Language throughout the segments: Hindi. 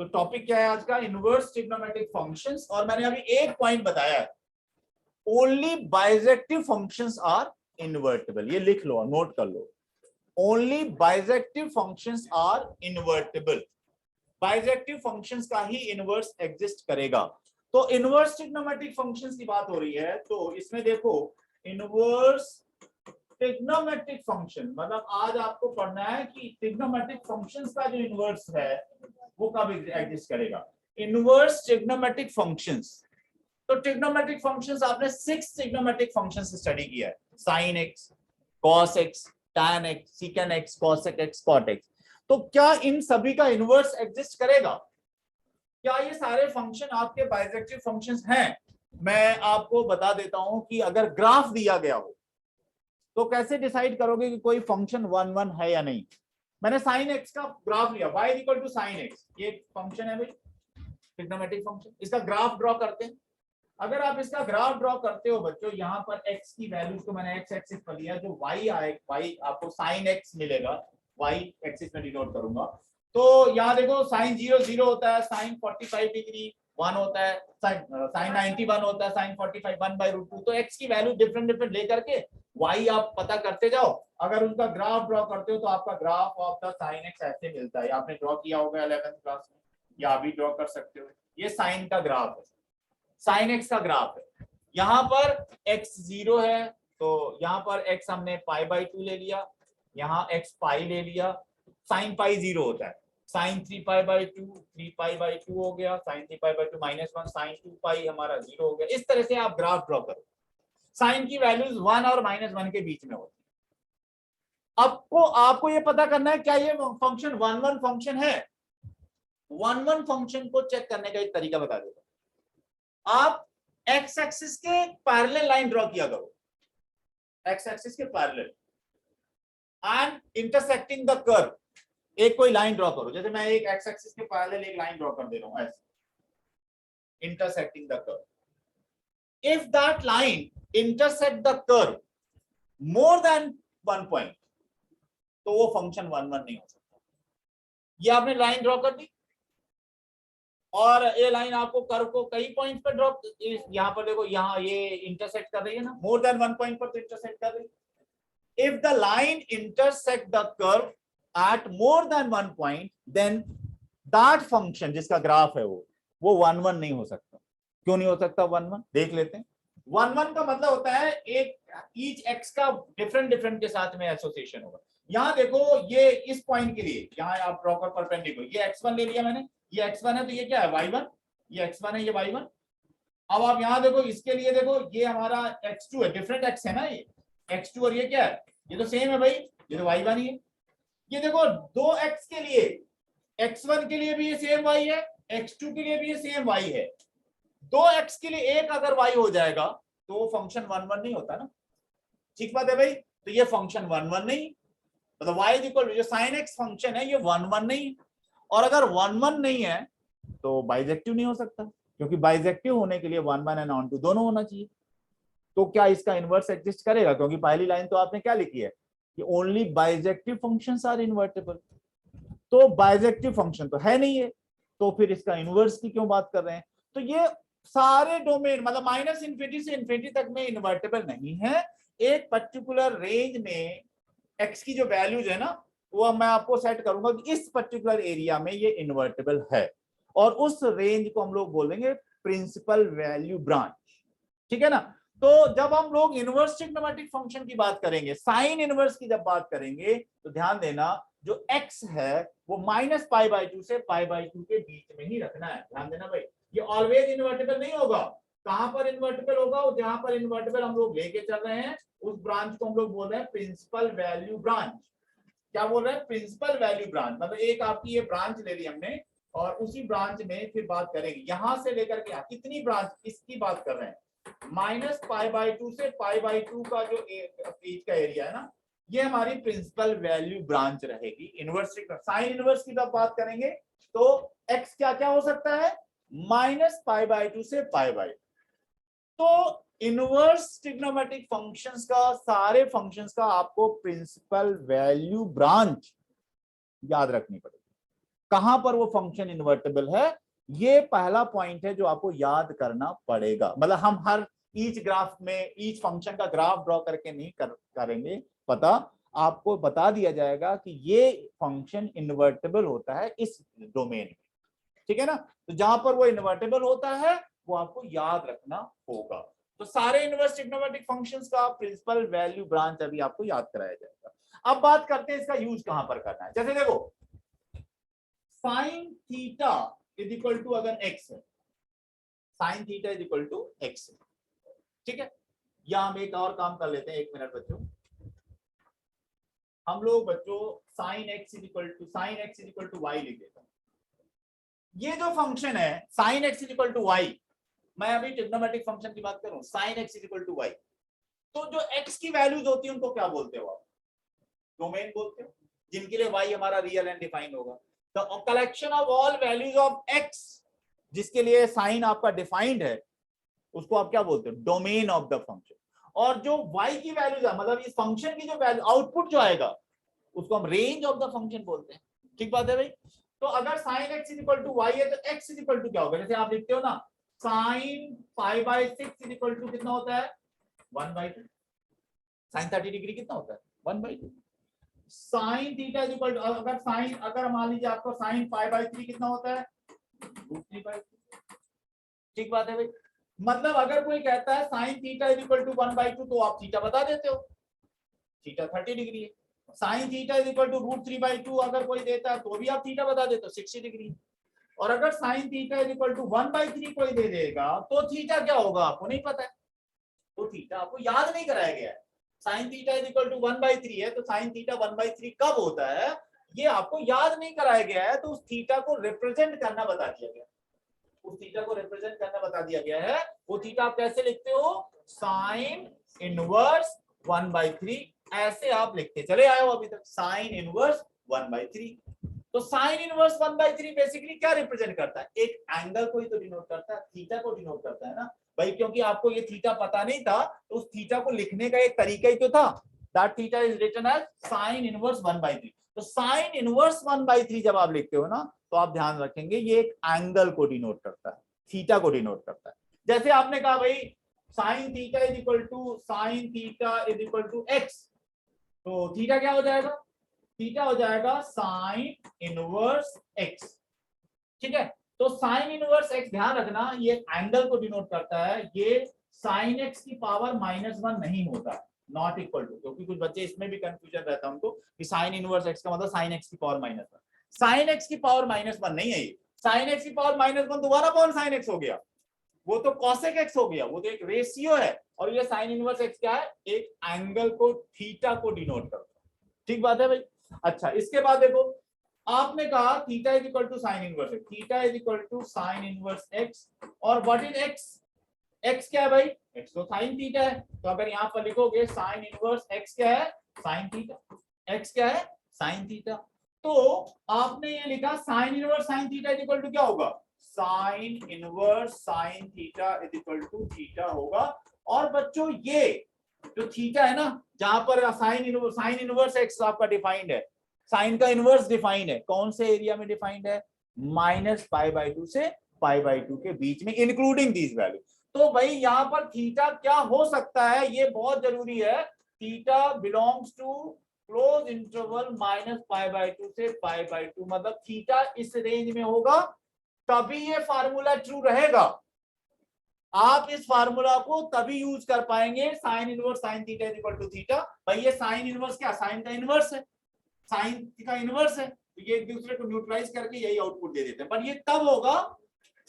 तो टॉपिक क्या है आज का? Inverse trigonometric functions. और मैंने अभी एक पॉइंट बताया है, only bijective functions are invertible. ये लिख लो, नोट कर लो, only bijective functions are invertible. Bijective functions का ही इनवर्स एग्जिस्ट करेगा। तो इनवर्स ट्रिग्नोमेट्रिक फंक्शंस की बात हो रही है, तो इसमें देखो इनवर्स ट्रिग्नोमेट्रिक फंक्शन, मतलब आज आपको पढ़ना है कि ट्रिग्नोमेट्रिक फंक्शंस का जो इनवर्स है वो कब एग्जिस्ट करेगा। इनवर्स ट्रिग्नोमेट्रिक फंक्शंस, तो ट्रिग्नोमेट्रिक फंक्शंस आपने 6 ट्रिग्नोमेट्रिक फंक्शंस स्टडी किया है, sin x, cos x, tan x, secant x, cosec x, cot x। तो क्या इन सभी का इनवर्स एग्जिस्ट करेगा? क्या ये सारे फंक्शन आपके बाइजेक्टिव फंक्शंस हैं? मैं आपको बता देता हूं कि अगर ग्राफ दिया गया हो तो कैसे डिसाइड करोगे कि कोई फंक्शन 1 1 है या नहीं। मैंने sin x का ग्राफ लिया, y equal to sin x, ये फंक्शन है भाई, ट्रिग्नोमेट्रिक फंक्शन। इसका ग्राफ ड्रॉ करते हैं। अगर आप इसका ग्राफ ड्रॉ करते हो बच्चों, यहाँ पर x की वैल्यूज को मैंने x एक्सिस पर लिया, जो y आए, y आपको sin x मिलेगा, y एक्सिस में डिनोट करूंगा। तो यहाँ देखो sin 0 0 होता है, sin 45 डिग्री 1 होता है, sin 91 होता है, sin 45 1/√2। तो x की वैल्यू डिफरेंट डिफरेंट लेकर के y आप पता करते जाओ। अगर उनका ग्राफ ड्रॉ करते हो तो आपका graph of the sin x ऐसे मिलता है। आपने ड्रॉ किया होगा 11th क्लास में, या अभी ड्रॉ कर सकते हो। ये sin का ग्राफ है, sin x का ग्राफ है। यहाँ पर x 0 है, तो यहाँ पर x हमने π/2 ले लिया, यहाँ x π ले लिया। sin π 0 होता है, sin 3π/2 3π/2 हो गया, sin 3π/2 -1, sin 2π हमारा 0 हो गया। इस तरह से आप ग्राफ ड्रॉ करो। साइन की वैल्यूज 1 और -1 के बीच में होती है। आपको ये पता करना है क्या ये फंक्शन 1 1 फंक्शन है। 1 1 फंक्शन को चेक करने का एक तरीका बता देता। आप एक्स एक्सिस के पैरेलल लाइन ड्रॉ किया करो, एक्स एक्सिस के parallel and intersecting the curve. एक कोई लाइन ड्रॉ करो, जैसे मैं एक एक्स एक्सिस के पैरेलल एक लाइन ड्रॉ कर दे रहा हूं ऐसे, intersecting the curve. If that line intersect the curve more than 1 point, तो वो फंक्शन 1 1 नहीं हो सकता। ये आपने लाइन ड्रॉ कर दी, और ये लाइन आपको कर्व को कई पॉइंट पर ड्रॉप, यहाँ पर देखो, यहाँ ये इंटरसेक्ट कर रही है ना, मोर देन 1 पॉइंट पर तो इंटरसेक्ट कर रही है। If the line intersect the curve at more than 1 point, then that function जिसका ग्राफ है वो 1 1 नहीं हो सकता। क्यों नहीं हो सकता 1 1? देख लेते हैं। 1 1 का मतलब होता है एक ईच एक्स का डिफरेंट डिफरेंट के साथ में एसोसिएशन होगा। यहाँ देखो, ये इस पॉइंट के लिए यहाँ आप ड्रॉ कर परपेंडिकुलर, ये x1 ले लिया मैंने, ये x1 है, तो ये क्या है y1, ये x1 है, ये y1। अब आप यहाँ देखो, इसके लिए देखो, ये हमारा x2 है, डिफरेंट x है ना, ये x2 और ये क्या है, ये तो सेम है भाई, ये तो y1 ही है। ये देखो 2x के लिए, x1 के लिए भी ये सेम y है, x2 के लिए भी ये सेम y है। 2x के लिए एक अगर y हो जाएगा तो वो फंक्शन 1 1 नहीं होता ना। ठीक बात है भाई, तो ये फंक्शन 1 1 नहीं, मतलब y इक्वल जो sin x फंक्शन है ये 1 1 नहीं। और अगर 1 1 नहीं है तो बाइजेक्टिव नहीं हो सकता, क्योंकि बाइजेक्टिव होने के लिए 1 1 एंड ऑन टू दोनों होना चाहिए। तो क्या इसका इनवर्स एग्जिस्ट करेगा? क्योंकि पहली लाइन तो आपने क्या लिखी है कि only bijective functions are invertible. तो बाइजेक्टिव फंक्शन तो है नहीं है, तो फिर इसका इनवर्स की क्यों बात कर रहे हैं? तो ये सारे डोमेन, मतलब -∞ से इन्फिनिटी तक में इन्वर्टिबल नहीं है। एक पर्टिकुलर रेंज में x की जो वैल्यूज है ना, वो मैं आपको सेट करूंगा कि इस पर्टिकुलर एरिया में ये इन्वर्टिबल है, और उस रेंज को हम लोग बोलेंगे प्रिंसिपल वैल्यू ब्रांच। ठीक है ना। तो जब हम लोग इनवर्स ट्रिग्नोमेट्रिक फंक्शन की बात करेंगे, साइन इनवर्स की जब बात करेंगे, तो ध्यान देना जो x है वो -π/2 से π/2 के बीच में ही रखना है। ध्यान देना भाई, ये ऑलवेज इन्वर्टिबल नहीं होगा। कहां पर इन्वर्टिबल होगा? जहां पर इन्वर्टिबल हम लोग लेके चल रहे हैं, उस ब्रांच को हम लोग बोल रहे हैं प्रिंसिपल वैल्यू ब्रांच। क्या बोल रहे हैं? Principal value branch. मतलब एक आपकी ये ब्रांच ले ली हमने, और उसी ब्रांच में फिर बात करेंगे, यहां से लेकर के कितनी ब्रांच, इसकी बात कर रहे हैं, -π/2 से π/2 का जो बीच का एरिया है ना, ये हमारी प्रिंसिपल वैल्यू ब्रांच रहेगी। इनवर्स साइन इनवर्स की जब बात करेंगे तो x क्या क्या हो सकता है, -π/2 से π/2। तो इनवर्स ट्रिग्नोमेट्रिक फंक्शंस का, सारे फंक्शंस का आपको प्रिंसिपल वैल्यू ब्रांच याद रखनी पड़ेगी। कहां पर वो फंक्शन इन्वर्टेबल है, ये पहला पॉइंट है जो आपको याद करना पड़ेगा। मतलब हम हर ईच ग्राफ में ईच फंक्शन का ग्राफ ड्रॉ करके नहीं करेंगे पता, आपको बता दिया जाएगा कि ये फंक्शन इन्वर्टेबल होता है इस डोमेन में, ठीक है ना। तो जहां पर वो इन्वर्टेबल होता है वो आपको याद रखना होगा। तो सारे इनवर्स ट्रिग्नोमेट्रिक फंक्शंस का प्रिंसिपल वैल्यू ब्रांच अभी आपको याद कराया जाएगा। अब बात करते हैं इसका यूज कहां पर करना है। जैसे देखो sine theta is equal to अगर एक्स है, sine theta is equal to x, ठीक है। या हम एक और काम कर लेते हैं, एक मिनट बच्चों, हम लोग बच्चों sine x is equal to y लिख देता हूं। ये जो फंक्शन है sine x is equal to y, मैं अभी ट्रिग्नोमेट्रिक फंक्शन की बात कर रहा हूं, sine x is equal to y, तो जो एक्स की वैल्यूज होती है उनको क्या बोलते हो आप, डोमेन बोलते हो, जिनके लिए वाई हमारा रियल एंड डिफाइंड होगा। तो collection of all values of x जिसके लिए साइन आपका डिफाइंड है उसको आप क्या बोलते हो, डोमेन ऑफ द फंक्शन। और जो y की वैल्यूज है, मतलब इस फंक्शन की जो वैल्यू आउटपुट जो आएगा उसको हम रेंज ऑफ द फंक्शन बोलते हैं। ठीक बात है भाई। तो अगर sine x is equal to y है तो x इज इक्वल टू क्या होगा, जैसे आप लिखते हो ना sine pi by 6 is equal to कितना होता है 1/2, साइन 30 डिग्री कितना होता है 1/2। Sine theta is equal to अगर मान लीजिए आपको साइन पाई बाई 3 कितना होता है √3/3। ठीक बात है भाई। मतलब अगर कोई कहता है sine theta is equal to 1/2 तो आप थीटा बता देते हो, थीटा 30 डिग्री है। Sine theta is equal to √3/2 अगर कोई देता है तो भी आप थीटा बता देते हो 60 डिग्री। और अगर sine theta is equal to 1/3 कोई दे देगा तो थीटा क्या होगा आपको नहीं पता है, तो थीटा आपको याद नहीं कराया गया है। Sine theta is equal to 1/3 है तो साइन थीटा 1/3 कब होता है ये आपको याद नहीं कराया गया है, तो उस थीटा को रिप्रेजेंट करना बता दिया गया, उस थीटा को रिप्रेजेंट करना बता दिया गया है। वो थीटा आप कैसे लिखते हो, साइन इनवर्स 1/3 ऐसे आप लिखते चले आए हो अभी तक, साइन इनवर्स 1/3। तो साइन इनवर्स 1/3 बेसिकली क्या रिप्रेजेंट करता है, एक एंगल को ही तो डिनोट करता है, थीटा को डिनोट करता है ना भाई। क्योंकि आपको ये थीटा पता नहीं था तो उस थीटा को लिखने का एक तरीका ही तो था, that theta is written as sine inverse 1/3। तो साइन इनवर्स 1/3 जब आप लिखते हो ना तो आप ध्यान रखेंगे ये एक एंगल को डिनोट करता है, थीटा को डिनोट करता है। जैसे आपने कहा भाई sine theta is equal to x, तो थीटा क्या हो जाएगा, थीटा हो जाएगा साइन इनवर्स एक्स, ठीक है। तो साइन इनवर्स एक्स ध्यान रखना ये एंगल को डिनोट करता है, ये साइन एक्स की पावर -1 नहीं होता, नॉट इक्वल टू, क्योंकि कुछ बच्चे इसमें भी कंफ्यूजन रहता है उनको कि साइन इनवर्स एक्स का मतलब साइन एक्स की पावर -1, साइन एक्स की पावर -1 नहीं है ये, साइन एक्स की पावर -1 तो 1 अपॉन साइन एक्स हो गया, वो तो कॉसेक एक्स हो गया, वो तो एक रेशियो है। और ये साइन इनवर्स एक्स क्या है, एक एंगल को थीटा को डिनोट करता है। ठीक बात है भाई। अच्छा इसके बाद देखो आपने कहा theta is equal to sine inverse x, theta is equal to sine inverse x, और व्हाट इज एक्स, एक्स क्या है भाई, एक्स तो साइन थीटा है। तो अगर यहाँ पर लिखोगे साइन इनवर्स एक्स क्या है साइन थीटा, एक्स क्या है साइन थीटा, तो आपने ये लिखा sine inverse sine theta is equal to क्या होगा, sine inverse sine theta is equal to theta होगा। और बच्चों ये जो थीटा है ना, जहां पर साइन इनवर्स एक्स आपका डिफाइंड है, साइन का इनवर्स डिफाइंड है, कौन से एरिया में डिफाइंड है, -π/2 से π/2 के बीच में, इंक्लूडिंग दीज वैल्यू। तो भाई यहाँ पर थीटा क्या हो सकता है ये बहुत जरूरी है, theta belongs to close interval -π/2 से π/2, मतलब थीटा इस रेंज में होगा तभी ये फार्मूला ट्रू रहेगा। आप इस फार्मूला को तभी यूज कर पाएंगे sine inverse sine theta is equal to theta. भाई ये साइन इनवर्स क्या, साइन का इनवर्स है, साइन का इनवर्स है, तो ये एक दूसरे को न्यूट्रलाइज करके यही आउटपुट दे देते हैं। पर ये तब होगा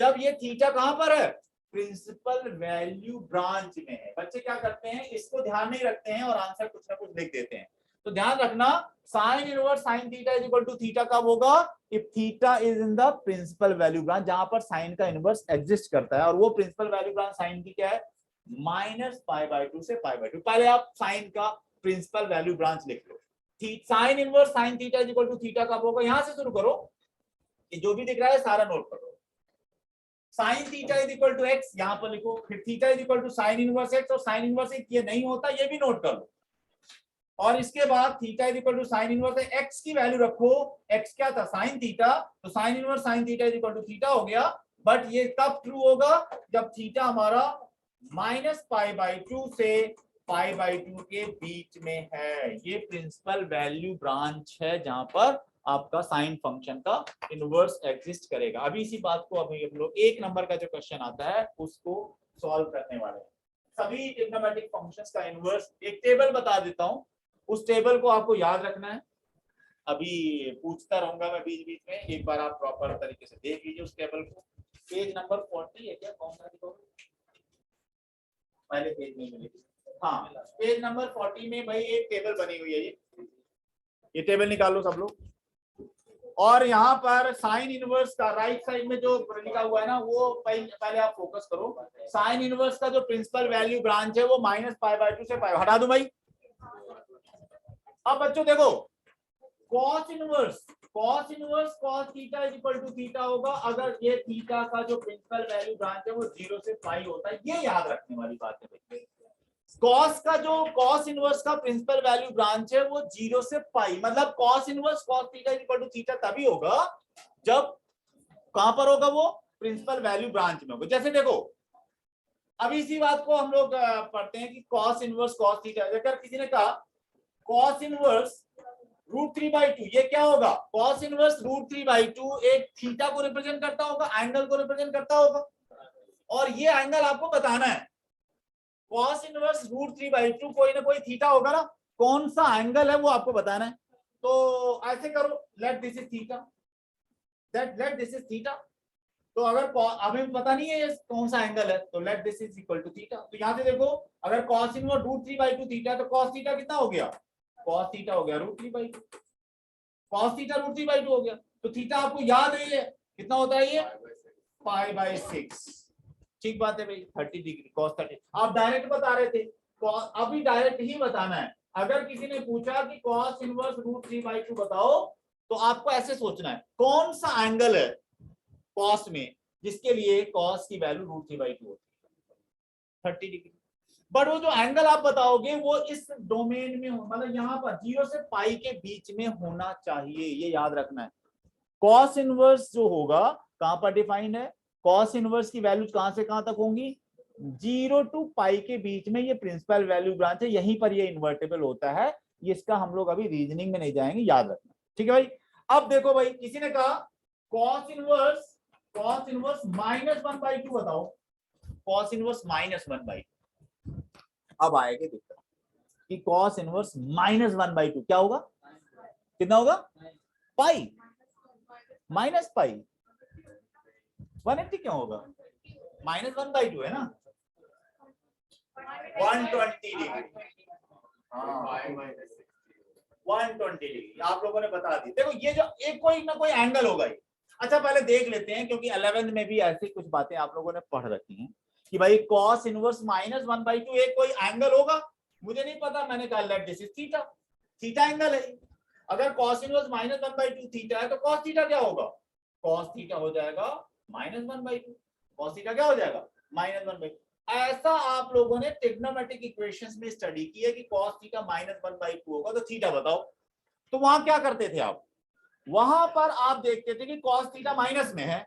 जब ये थीटा कहां पर है, प्रिंसिपल वैल्यू ब्रांच में है। बच्चे क्या करते हैं इसको ध्यान नहीं रखते हैं और आंसर कुछ ना कुछ लिख देते हैं। तो ध्यान रखना sine inverse sine theta is equal to theta कब होगा, if theta is in the principal value branch, जहां पर साइन का इनवर्स एग्जिस्ट करता है। और वो प्रिंसिपल वैल्यू ब्रांच साइन की क्या है, -π/2 से π/2। पहले आप साइन का प्रिंसिपल वैल्यू ब्रांच लिख लो, sine inverse sine theta is equal to theta कब होगा, यहां से शुरू करो, ये जो भी दिख रहा है सारा नोट करो। Sine theta is equal to x यहां पर लिखो, फिर theta is equal to sine inverse x, और साइन इनवर्स एक्स ये नहीं होता ये भी नोट कर लो। और इसके बाद theta is equal to sine inverse है, एक्स की वैल्यू रखो, एक्स क्या था साइन थीटा, तो sine inverse sine theta is equal to theta हो गया। बट ये कब ट्रू होगा, जब थीटा हमारा -π/2 से π/2 के बीच में है। ये प्रिंसिपल वैल्यू ब्रांच है जहां पर आपका साइन फंक्शन का इनवर्स एग्जिस्ट करेगा। अभी इसी बात को अभी हम लोग 1 नंबर का जो क्वेश्चन आता है उसको सॉल्व करने वाले हैं। सभी ट्रिग्नोमेट्रिक फंक्शंस का इनवर्स एक टेबल बता देता हूं, उस टेबल को आपको याद रखना है। अभी पूछता रहूंगा मैं बीच बीच में, एक बार आप प्रॉपर तरीके से देख लीजिए उस टेबल को। पेज नंबर 40 है क्या, कौन सा पहले पेज में मिलेगी? हाँ, पेज नंबर 40 में भाई एक टेबल बनी हुई है, ये टेबल निकालो सब लोग। और यहाँ पर साइन इनवर्स का राइट साइड में जो लिखा हुआ है ना, वो पहले आप फोकस करो। साइन इनवर्स का जो प्रिंसिपल वैल्यू ब्रांच है वो -π/2 से π, हटा दूं भाई। अब बच्चों देखो, cos inverse cos theta is equal to theta होगा अगर ये थीटा का जो प्रिंसिपल वैल्यू ब्रांच है वो 0 से π होता है। ये याद रखने वाली बात है भाई। cos का जो cos इनवर्स का प्रिंसिपल वैल्यू ब्रांच है वो 0 से π, मतलब cos inverse cos theta equal to theta तभी होगा जब कहां पर होगा, वो प्रिंसिपल वैल्यू ब्रांच में होगा। जैसे देखो अभी इसी बात को हम लोग पढ़ते हैं कि cos इनवर्स cos थीटा, अगर किसी ने कहा cos इनवर्स √3/2, ये क्या होगा, cos इनवर्स √3/2 एक थीटा को रिप्रेजेंट करता होगा, एंगल को रिप्रेजेंट करता होगा, और ये एंगल आपको बताना है। cos इनवर्स √3/2 कोई ना कोई थीटा होगा ना, कौन सा एंगल है वो आपको बताना है। तो ऐसे करो, late this is theta, late this is theta. तो अगर हमें पता नहीं है ये कौन सा एंगल है, तो let this is equal to theta. तो यहां से देखो, अगर cos इनवर्स √3/2 थीटा, तो cos थीटा कितना हो गया, cos थीटा हो गया √3/2, cos थीटा √3/2 हो गया। तो थीटा आपको याद है ये कितना होता है, ये π/6। ठीक बात है भाई, 30 डिग्री cos 30। आप डायरेक्ट बता रहे थे, अभी डायरेक्ट ही बताना है। अगर किसी ने पूछा कि cos इनवर्स √3/2 बताओ, तो आपको ऐसे सोचना है कौन सा एंगल है cos में जिसके लिए cos की वैल्यू √3/2 होती है, 30 डिग्री। बट वो जो एंगल आप बताओगे वो इस डोमेन में हो, मतलब यहाँ पर 0 से π के बीच में होना चाहिए, ये याद रखना है। cos इनवर्स जो होगा कहां पर डिफाइंड है, cos इनवर्स की वैल्यू कहां से कहां तक होंगी, 0 to π के बीच में ये प्रिंसिपल वैल्यू ब्रांच है, यहीं पर ये इन्वर्टेबल होता है। ये इसका हम लोग अभी रीजनिंग में नहीं जाएंगे, याद रखना, ठीक है भाई। अब देखो भाई, किसी ने कहा cos इनवर्स -1/2 बताओ, cos इनवर्स -1/2। अब आएगी दिक्कत कि cos इनवर्स -1/2 क्या होगा, कितना होगा, पाई -π, 180 क्यों होगा, -1/2 है ना, 120 डिग्री, 120 डिग्री आप लोगों ने बता दी। देखो ये जो एक कोई ना कोई एंगल होगा ये। अच्छा पहले देख लेते हैं, क्योंकि 11th में भी ऐसी कुछ बातें आप लोगों ने पढ़ रखी हैं कि भाई cos इनवर्स -1/2 एक कोई एंगल होगा, मुझे नहीं पता, मैंने कहा late this is theta, theta angle है। अगर cos इनवर्स -1/2 थीटा है तो cos थीटा क्या होगा, cos थीटा हो जाएगा -1/2, cos थीटा क्या हो जाएगा -1/2। ऐसा आप लोगों ने ट्रिग्नोमेट्रिक इक्वेशंस में स्टडी की है कि cos थीटा -1/2 होगा, तो थीटा बताओ। तो वहां क्या करते थे आप, वहां पर आप देखते थे कि cos थीटा माइनस में है,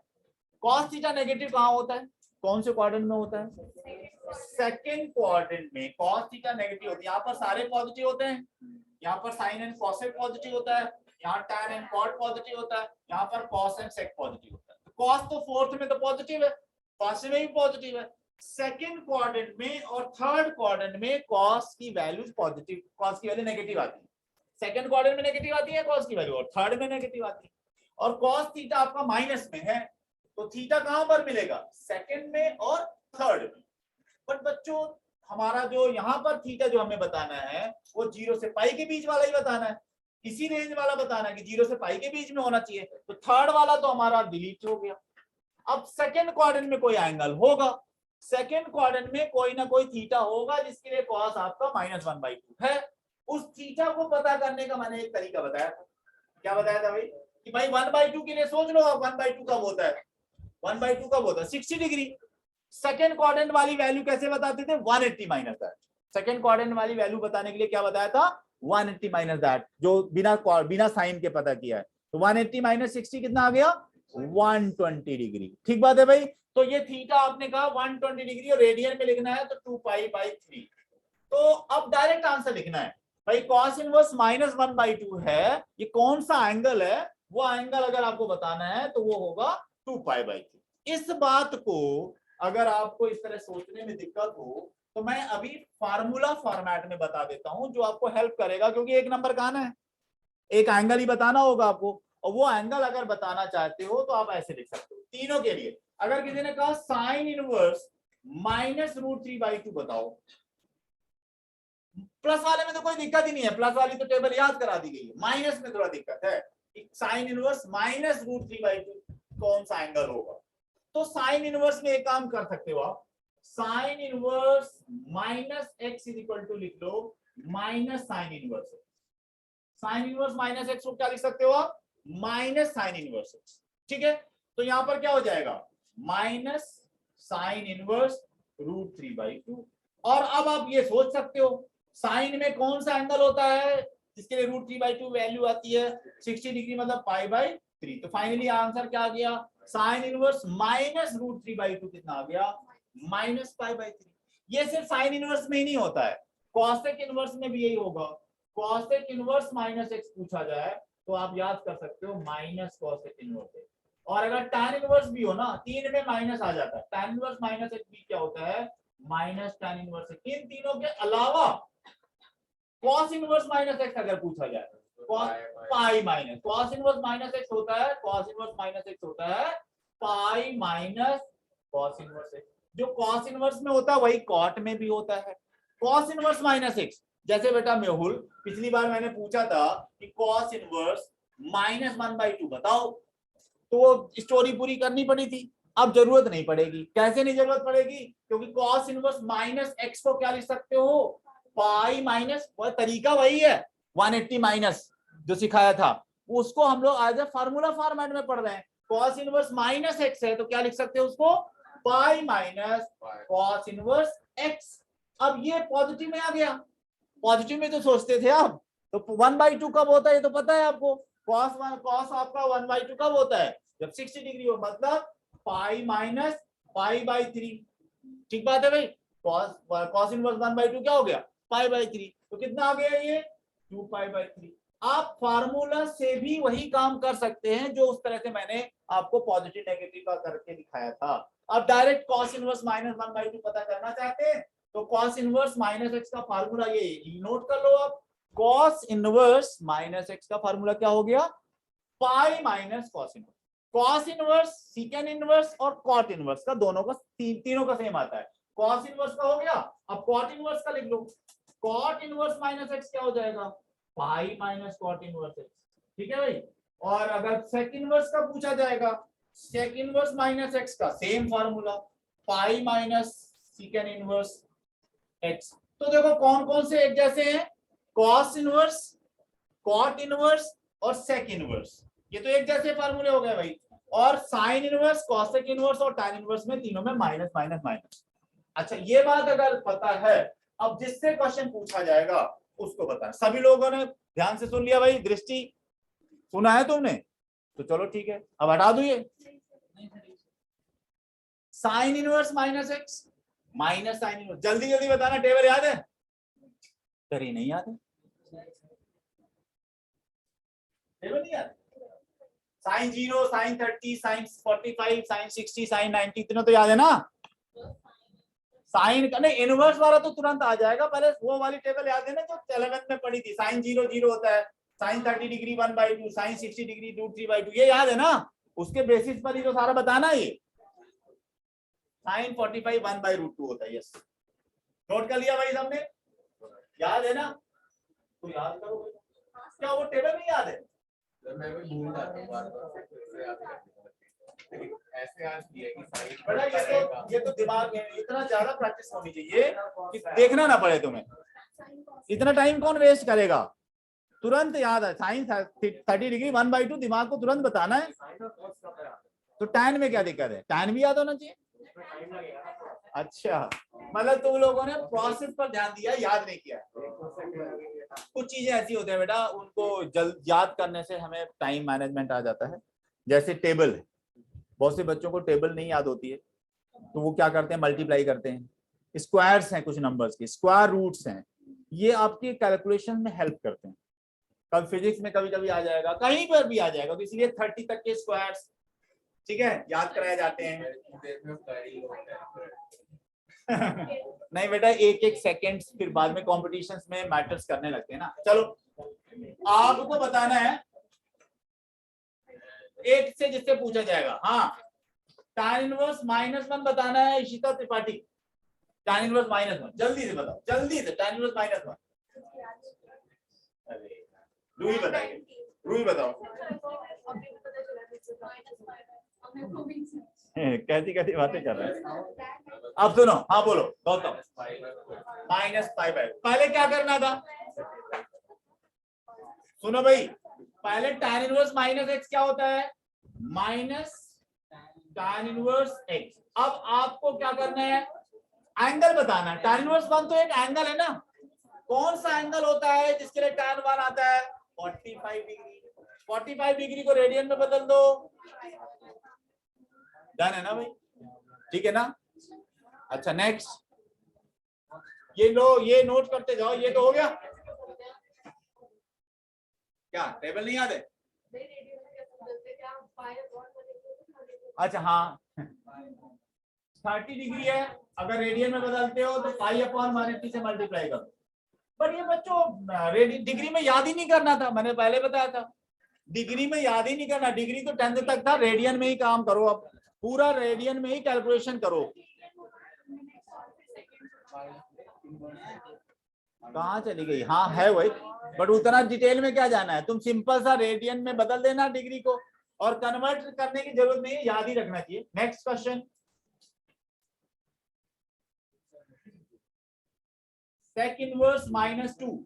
cos थीटा नेगेटिव कहां होता है, कौन से क्वाड्रेंट में होता है, सेकंड क्वाड्रेंट में cos थीटा नेगेटिव होती है। यहाँ पर सारे पॉजिटिव होते हैं, यहाँ पर sin एंड cosec पॉजिटिव होता है, यहाँ tan एंड cot पॉजिटिव होता है, यहाँ पर cos एंड sec पॉजिटिव होता है। तो cos तो फोर्थ में तो पॉजिटिव है, फर्स्ट में भी पॉजिटिव है, सेकंड क्वाड्रेंट में और थर्ड क्वाड्रेंट में cos की वैल्यू पॉजिटिव, cos की वैल्यू नेगेटिव आती है, सेकंड क्वाड्रेंट में नेगेटिव आती है cos की वैल्यू, और थर्ड में नेगेटिव आती है। और cos थीटा आपका माइनस में है, तो थीटा कहां पर मिलेगा, सेकंड में और थर्ड में। बट बच्चों हमारा जो यहाँ पर थीटा जो हमें बताना है वो 0 से π के बीच वाला ही बताना है, इसी रेंज वाला बताना है कि 0 से π के बीच में होना चाहिए। तो थर्ड वाला तो हमारा डिलीट हो गया। अब सेकंड क्वाड्रेंट में कोई एंगल होगा, सेकंड क्वाड्रेंट में कोई ना कोई थीटा होगा जिसके लिए cos आपका -1/2 है। उस थीटा को पता करने का मैंने एक तरीका बताया था, क्या बताया था भाई, कि भाई 1/2 के लिए सोच लो आप, 1/2 कब होता है, 1/2 कब होता है, 60 डिग्री। सेकंड क्वाड्रेंट वाली वैल्यू कैसे बताते थे, 180 माइनस दैट। सेकंड क्वाड्रेंट वाली वैल्यू बताने के लिए क्या बताया था, 180 माइनस दैट, जो बिना साइन के पता किया है। तो 180 माइनस 60 कितना आ गया? 120 डिग्री। ठीक बात है भाई। तो ये थीटा आपने कहा 120 डिग्री और रेडियन में लिखना है तो 2π/3। तो अब डायरेक्ट आंसर लिखना है भाई, cos इनवर्स -1/2 है, ये कौन सा एंगल है? वो एंगल अगर आपको बताना है तो वो होगा 2π/3। इस बात को अगर आपको इस तरह सोचने में दिक्कत हो तो मैं अभी फार्मूला फॉर्मेट में बता देता हूं जो आपको हेल्प करेगा, क्योंकि एक नंबर कहां है, एक एंगल ही बताना होगा आपको, और वो एंगल अगर बताना चाहते हो तो आप ऐसे लिख सकते हो तीनों के लिए। अगर किसी ने कहा साइन इनवर्स -√3/2 बताओ, प्लस वाले में तो कोई दिक्कत ही नहीं है, प्लस वाली तो टेबल याद करा दी गई है, माइनस में थोड़ा दिक्कत है। साइन इनवर्स -√3/2 कौन सा एंगल होगा? तो साइन इनवर्स में एक काम कर सकते हो आप, साइन इनवर्स -x लिख लो minus sine inverse x। Sine inverse -x को क्या लिख सकते हो आप? Minus sine inverse x। ठीक है, तो यहां पर क्या हो जाएगा? Minus sine inverse √3/2। और अब आप ये सोच सकते हो साइन में कौन सा एंगल होता है जिसके लिए √3/2 वैल्यू आती है? 60 डिग्री मतलब π/3। तो फाइनली आंसर क्या आ गया? साइन इनवर्स -√3/2 कितना आ गया? -π/3। ये सिर्फ साइन इनवर्स में ही नहीं होता है, कॉसेक इनवर्स में भी यही होगा। कॉसेक इनवर्स -x पूछा जाए तो आप याद कर सकते हो माइनस कॉसेक इनवर्स। और अगर tan इनवर्स भी हो ना, 3 में माइनस आ जाता है, tan इनवर्स -x भी क्या होता है? Minus tan inverse. इन तीनों के अलावा cos इनवर्स -x अगर पूछा जाए, पाई माइनस cos इनवर्स -x होता है, cos इनवर्स -x होता है pi minus cos inverse x। जो cos इनवर्स में होता है वही cot में भी होता है। cos इनवर्स -x, जैसे बेटा मेहुल पिछली बार मैंने पूछा था कि cos इनवर्स -1/2 बताओ, तो वो स्टोरी पूरी करनी पड़ी थी। अब जरूरत नहीं पड़ेगी। कैसे नहीं जरूरत पड़ेगी? क्योंकि cos इनवर्स -x को क्या लिख सकते हो? पाई माइनस, वह तरीका वही है 180 माइनस जो सिखाया था, उसको हम लोग आज फार्मूला फॉर्मेट में पढ़ रहे हैं। cos इनवर्स -x है तो क्या लिख सकते हो उसको? पाई माइनस cos इनवर्स x। अब ये पॉजिटिव में आ गया, पॉजिटिव में तो सोचते थे आप, तो 1/2 कब होता है ये तो पता है आपको। cos आपका 1/2 कब होता है? जब 60 डिग्री हो, मतलब पाई माइनस π/3। ठीक बात है भाई। cos इनवर्स 1/2 क्या हो गया? π/3। तो कितना आ गया ये? 2π/3। आप फार्मूला से भी वही काम कर सकते हैं जो उस तरह से मैंने आपको पॉजिटिव नेगेटिव का करके दिखाया था। अब डायरेक्ट cos इनवर्स -1/2 पता करना चाहते हैं तो cos इनवर्स -x का फार्मूला ये नोट कर लो आप। cos इनवर्स -x का फार्मूला क्या हो गया? पाई minus cos inverse. cos inverse, सीकेंड inverse और cot इनवर्स का दोनों का तीनों का सेम आता है। cos इनवर्स का हो गया, अब cot इनवर्स का लिख लो। cot इनवर्स -x क्या हो जाएगा? Pi minus cot inverse x। ठीक है भाई। और अगर सेक इनवर्स का पूछा जाएगा, सेक इनवर्स -x का same formula, pi minus सीकेंड inverse x। तो देखो कौन कौन से एक जैसे हैं? cos इनवर्स, cot इनवर्स और सेक इनवर्स, ये तो एक जैसे फार्मूले हो गए भाई। और साइन इनवर्स, कॉसेक इनवर्स और tan इनवर्स में तीनों में माइनस माइनस माइनस। अच्छा, ये बात अगर पता है, अब जिससे क्वेश्चन पूछा जाएगा उसको बताना। सभी लोगों ने ध्यान से सुन लिया भाई? दृष्टि सुना है तुमने? तो चलो ठीक है, अब हटा दो ये sine inverse -x minus sine inverse. जल्दी जल्दी बताना, टेबल याद है? करी नहीं याद है? टेबल नहीं याद? Sine 0, sine 30, sine 45, sine 60, sine 90, इतना तो याद है ना? साइन का नहीं, इनवर्स वाला तो तुरंत आ जाएगा, पहले वो वाली टेबल याद है ना जो 11th में पढ़ी थी? साइन 0 0 होता है, साइन 30 डिग्री 1/2, साइन 60 डिग्री √3/2, ये याद है ना? उसके बेसिस पर ही तो सारा बताना है। ये साइन 45 1/√2 होता है। यस, नोट कर लिया भाई सबने? याद है ना? तो याद करो। क्या वो टेबल नहीं याद है? मैं भी भूल जाता हूं बार-बार, ऐसे याद किया कि साइन बड़ा, ये तो दिमाग में इतना ज्यादा प्रैक्टिस होनी चाहिए कि देखना ना पड़े तुम्हें। इतना टाइम कौन वेस्ट करेगा? तुरंत याद है। साइन 30 डिग्री 1/2 दिमाग को तुरंत बताना है। तो tan में क्या दिक्कत है? tan भी याद होना चाहिए। अच्छा, मतलब तुम लोगों ने प्रोसेस पर ध्यान दिया, याद नहीं किया। कुछ चीजें ऐसी होती है बेटा, उनको जल्द याद करने से हमें टाइम मैनेजमेंट आ जाता है। जैसे टेबल है, बहुत से बच्चों को टेबल नहीं याद होती है, तो वो क्या करते हैं, मल्टीप्लाई करते हैं। स्क्वायर्स हैं कुछ नंबर्स की, स्क्वायर रूट्स हैं, ये आपकी कैलकुलेशन में हेल्प करते हैं। कल फिजिक्स में कभी कभी आ जाएगा, कहीं पर भी आ जाएगा, तो इसलिए 30 तक के स्क्वायर्स, ठीक है, याद कराए जाते हैं। नहीं बेटा, एक एक सेकेंड फिर बाद में कॉम्पिटिशन्स में मैटर्स करने लगते हैं ना। चलो आपको बताना है एक से जिससे पूछा जाएगा। हाँ, tan इनवर्स -1 बताना है इशिता त्रिपाठी। tan इनवर्स -1 जल्दी से बताओ, जल्दी से। tan इनवर्स -1 अरे रूही बताइए, रूही बताओ। कैसी कैसी बातें कर रहे हैं। अब सुनो, हाँ बोलो गौतम। -5 पहले क्या करना था, सुनो भाई, पहले tan इनवर्स -x क्या होता है, माइनस tan इनवर्स x। अब आपको क्या करना है, एंगल बताना है। tan इनवर्स 1 तो एक एंगल है ना, कौन सा एंगल होता है जिसके लिए tan 1 आता है, 45 डिग्री। 45 डिग्री को रेडियन में बदल दो, डन है ना भाई, ठीक है ना। अच्छा नेक्स्ट, ये लो, ये नोट करते जाओ, ये तो हो गया। क्या टेबल नहीं याद है? अच्छा हाँ, 30 डिग्री है, अगर रेडियन में बदलते हो तो π/180 से मल्टीप्लाई करो। पर ये बच्चों डिग्री में याद ही नहीं करना था, मैंने पहले बताया था, डिग्री में याद ही नहीं करना। डिग्री तो 10th तक था, रेडियन में ही काम करो, अब पूरा रेडियन में ही कैलकुलेशन करो। कहाँ चली गई, हाँ है वही, बट उतना डिटेल में क्या जाना है, तुम सिंपल सा रेडियन में बदल देना डिग्री को, और कन्वर्ट करने की जरूरत नहीं है, याद ही रखना चाहिए। नेक्स्ट क्वेश्चन, sec इनवर्स -2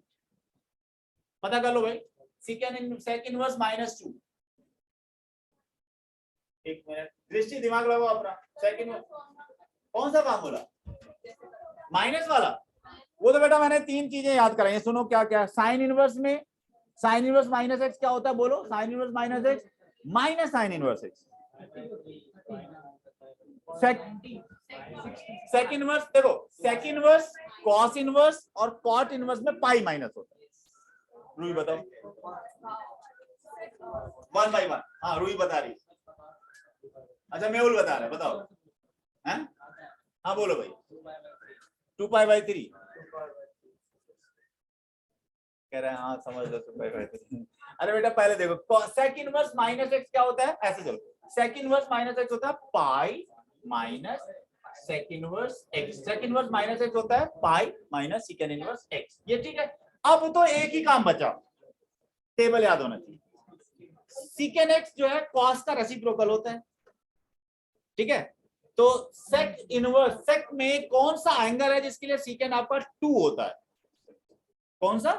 पता कर लो भाई। sec इनवर्स -2, एक मिनट दृष्टि दिमाग लगाओ अपना। sec इनवर्स कौन सा काम बोला, माइनस वाला, वो तो बेटा मैंने 3 चीजें याद कराई हैं, सुनो क्या क्या। साइन इनवर्स में साइन इनवर्स -x क्या होता है, बोलो। Sine inverse -x minus sine inverse x। Sec inverse देखो, सेक इनवर्स, कॉस इनवर्स और कॉट इनवर्स में पाई माइनस होता है। रूही बताओ, 1/1। हाँ रूही बता रही, अच्छा मेहुल बता रहा है, बताओ हैं? हाँ बोलो भाई, 2π/3 कह रहे हैं, हाँ समझ लो 2π/3। अरे बेटा पहले देखो, सेक इनवर्स -x क्या होता है, ऐसे चलो, सेक इनवर्स -x होता है pi minus sec inverse x। Sec inverse -x होता है pi minus second inverse x, ये ठीक है। अब तो एक ही काम बचा, टेबल याद होना चाहिए। सेकंड x जो है कॉस का रेसिप्रोकल होता है, ठीक है। तो सेक इनवर्स, सेक में कौन सा एंगल है जिसके लिए सेकंड आपका 2 होता है, कौन सा,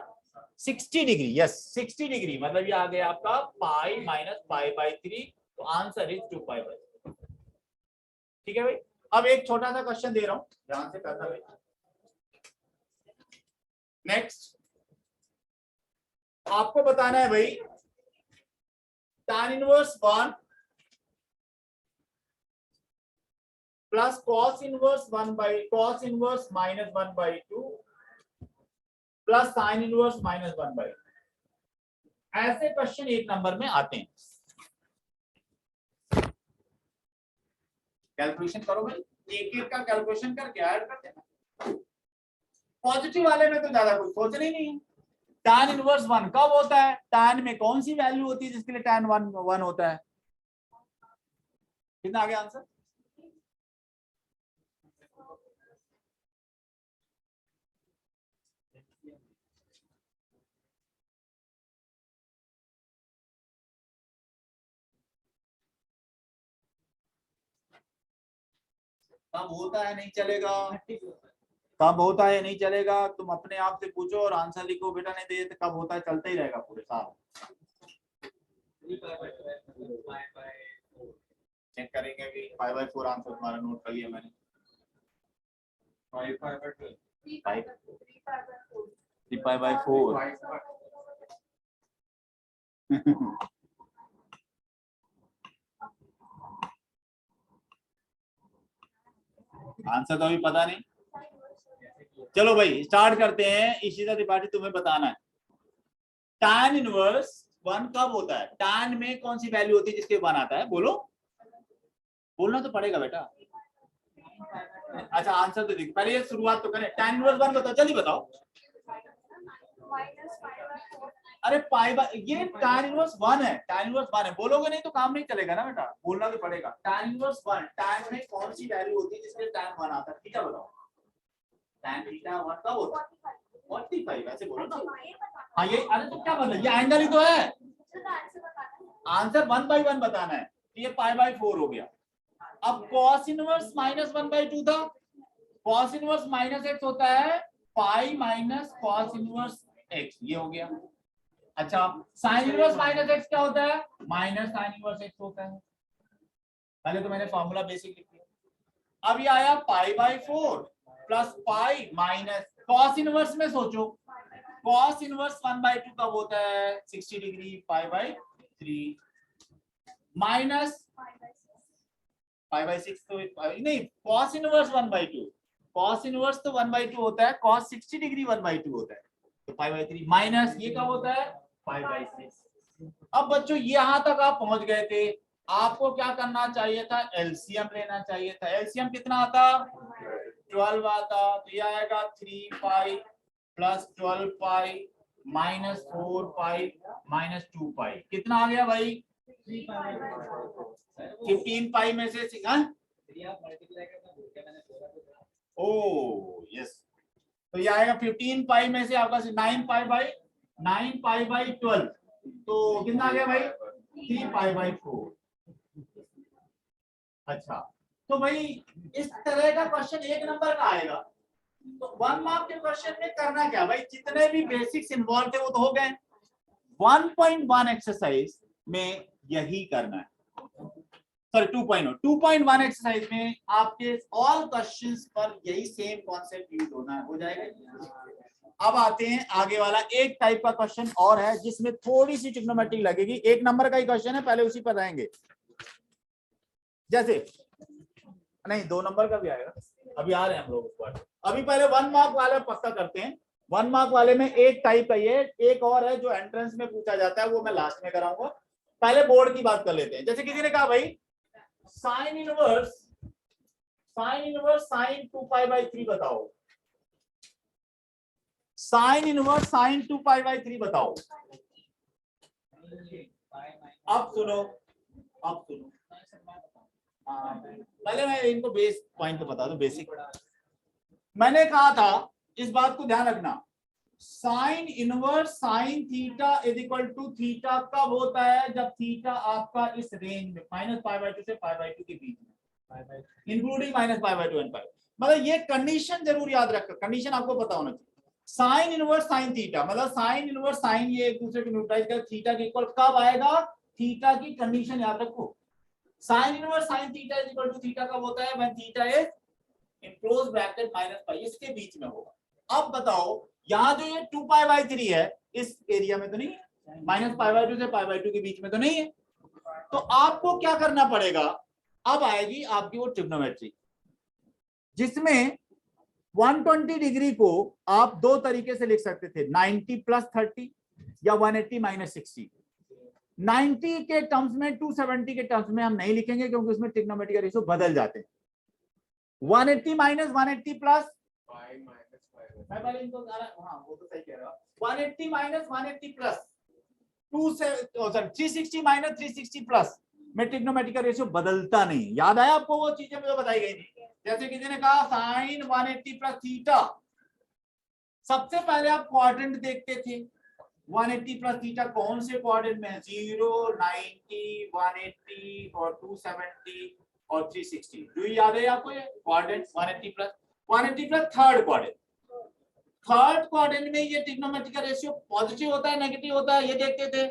60 डिग्री। यस 60 डिग्री, मतलब ये आ गया आपका पाई माइनस π/3, तो आंसर इज 2π/3। ठीक है भाई। अब एक छोटा सा क्वेश्चन दे रहा हूं, ध्यान से करना भाई। नेक्स्ट आपको बताना है भाई, tan inverse 1 plus cos inverse cos inverse -1/2 plus sin inverse -1/2। ऐसे क्वेश्चन 1 नंबर में आते हैं। कैलकुलेशन करो भाई, एक एक का कैलकुलेशन करके ऐड कर देना। पॉजिटिव वाले में तो ज्यादा कुछ सोचना ही नहीं है। tan इनवर्स 1 कब होता है, tan में कौन सी वैल्यू होती है जिसके लिए tan 1 होता है। कितना आ गया आंसर, कब होता है नहीं चलेगा, कब होता है नहीं चलेगा, तुम अपने आप से पूछो और आंसर लिखो बेटा, नहीं दे तो कब होता है चलता ही रहेगा पूरे साल। चेक करेंगे कि 5/4 आंसर तुम्हारा नोट कर लिया मैंने। 5/4 3π/4 आंसर तो अभी पता नहीं। चलो भाई स्टार्ट करते हैं। इशिता त्रिपाठी तुम्हें बताना है tan इनवर्स 1 कब होता है, tan में कौन सी वैल्यू होती है जिसके 1 आता है, बोलो, बोलना तो पड़ेगा बेटा। अच्छा आंसर तो देखो, पहले ये शुरुआत तो करें। tan इनवर्स 1 बताओ, जल्दी बताओ। अरे पाई बाय, ये tan इनवर्स 1 है, tan इनवर्स 1 है, बोलोगे नहीं तो काम नहीं चलेगा ना बेटा, बोलना तो पड़ेगा। tan इनवर्स 1, tan में कौन सी वैल्यू होती है जिसके tan 1 आता है, थीटा बताओ। tan थीटा 1 कब होता है, 45, ऐसे बोलो ना। हाँ ये, अरे तो क्या मतलब, ये एंगल ही तो है। आंसर 1/1 बताना है, ये π/4 हो गया। अब cos इनवर्स -1/2 था, cos इनवर्स -x होता है pi minus cos inverse x, ये हो गया। अच्छा sin इनवर्स -x क्या होता है, माइनस sin इनवर्स x होता है। पहले तो मैंने फॉर्मूला बेसिक लिख दिया। अब ये आया π/4 plus pi minus cos inverse में सोचो, cos इनवर्स 1/2 कब होता है, 60 डिग्री, π/3 माइनस π/6 तो नहीं, cos इनवर्स 1/2, cos इनवर्स तो 1/2 होता है, cos 60 डिग्री 1/2 होता है, तो π/3 माइनस ये कब होता है, π/6। अब बच्चों यहां तक आप पहुंच गए थे, आपको क्या करना चाहिए था, एलसीएम लेना चाहिए था। एलसीएम कितना आता, 12 आता, तो ये आएगा 3π प्लस 12π माइनस 4π माइनस 2π, कितना आ गया भाई, 15π में से ओ यस, तो ये आएगा 15π में से आपका 9π/12, तो कितना आ गया भाई, 3π/4। अच्छा तो भाई इस तरह का क्वेश्चन 1 नंबर का आएगा, तो 1 मार्क के क्वेश्चन में करना क्या भाई, जितने भी बेसिक्स इन्वॉल्व थे वो तो हो गए। 1.1 एक्सरसाइज में यही करना है, सॉरी 2.1 एक्सरसाइज में आपके ऑल क्वेश्चंस पर यही सेम कॉन्सेप्ट यूज होना है, हो जाएगा। अब आते हैं आगे वाला, एक टाइप का क्वेश्चन और है जिसमें थोड़ी सी ट्रिग्नोमेट्री लगेगी, 1 नंबर का ही क्वेश्चन है, पहले उसी पर रहेंगे। जैसे नहीं 2 नंबर का भी आएगा, अभी आ रहे हैं हम लोग ऊपर। अभी पहले 1 मार्क वाले पक्का करते हैं। 1 मार्क वाले में एक टाइप का ये, एक और है जो एंट्रेंस में पूछा जाता है, वो मैं लास्ट में कराऊंगा। पहले बोर्ड की बात कर लेते हैं। जैसे किसी ने कहा भाई साइन इनवर्स साइन 2π/3 बताओ, साइन इनवर्स साइन 2π/3 बताओ। अब सुनो पहले मैं इनको बेस पॉइंट तो बता दूं, बेसिक। मैंने कहा था, इस बात को ध्यान रखना, sine inverse sine theta is equal to theta कब होता है, जब थीटा आपका इस रेंज में -π/2 से π/2 के बीच में, इंक्लूडिंग -π/2 एंड π, मतलब ये कंडीशन जरूर याद रखो, कंडीशन आपको पता होना चाहिए। साइन इनवर्स साइन थीटा मतलब साइन इनवर्स साइन, ये एक दूसरे को न्यूट्रलाइज कर थीटा के इक्वल कब आएगा, थीटा की कंडीशन याद रखो। Sine inverse sine theta is equal to theta कब होता है, when theta is in close bracket -π, इसके बीच में होगा। अब बताओ यहाँ जो ये 2π/3 है, इस एरिया में तो नहीं है, -π/2 से π/2 के बीच में तो नहीं है, तो आपको क्या करना पड़ेगा, अब आएगी आपकी वो ट्रिग्नोमेट्री, जिसमें 120 डिग्री को आप दो तरीके से लिख सकते थे, 90 + 30 या 180 - 60। 90 के टर्म्स में 270 के टर्म्स में हम नहीं लिखेंगे क्योंकि उसमें ट्रिग्नोमेट्री का रेशियो बदल जाते हैं। 180 - 180 प्लस, मैं पहले इनको हाँ वो तो सही कह रहा हूँ, 180 - 180 प्लस 360 - 360 प्लस में ट्रिग्नोमेट्री का रेशियो बदलता नहीं। याद आया आपको वो चीजें जो बताई गई थी? जैसे किसी ने कहा साइन 180 + थीटा, सबसे पहले आप क्वाड्रेंट देखते थे, 180 + थीटा कौन से क्वाड्रेंट में है, 0, 90, 180 और 270 और 360। जो याद है आपको ये quadrant 180 + third quadrant, third quadrant में ये ट्रिग्नोमेट्री का रेशियो पॉजिटिव होता है नेगेटिव होता है, ये देखते थे।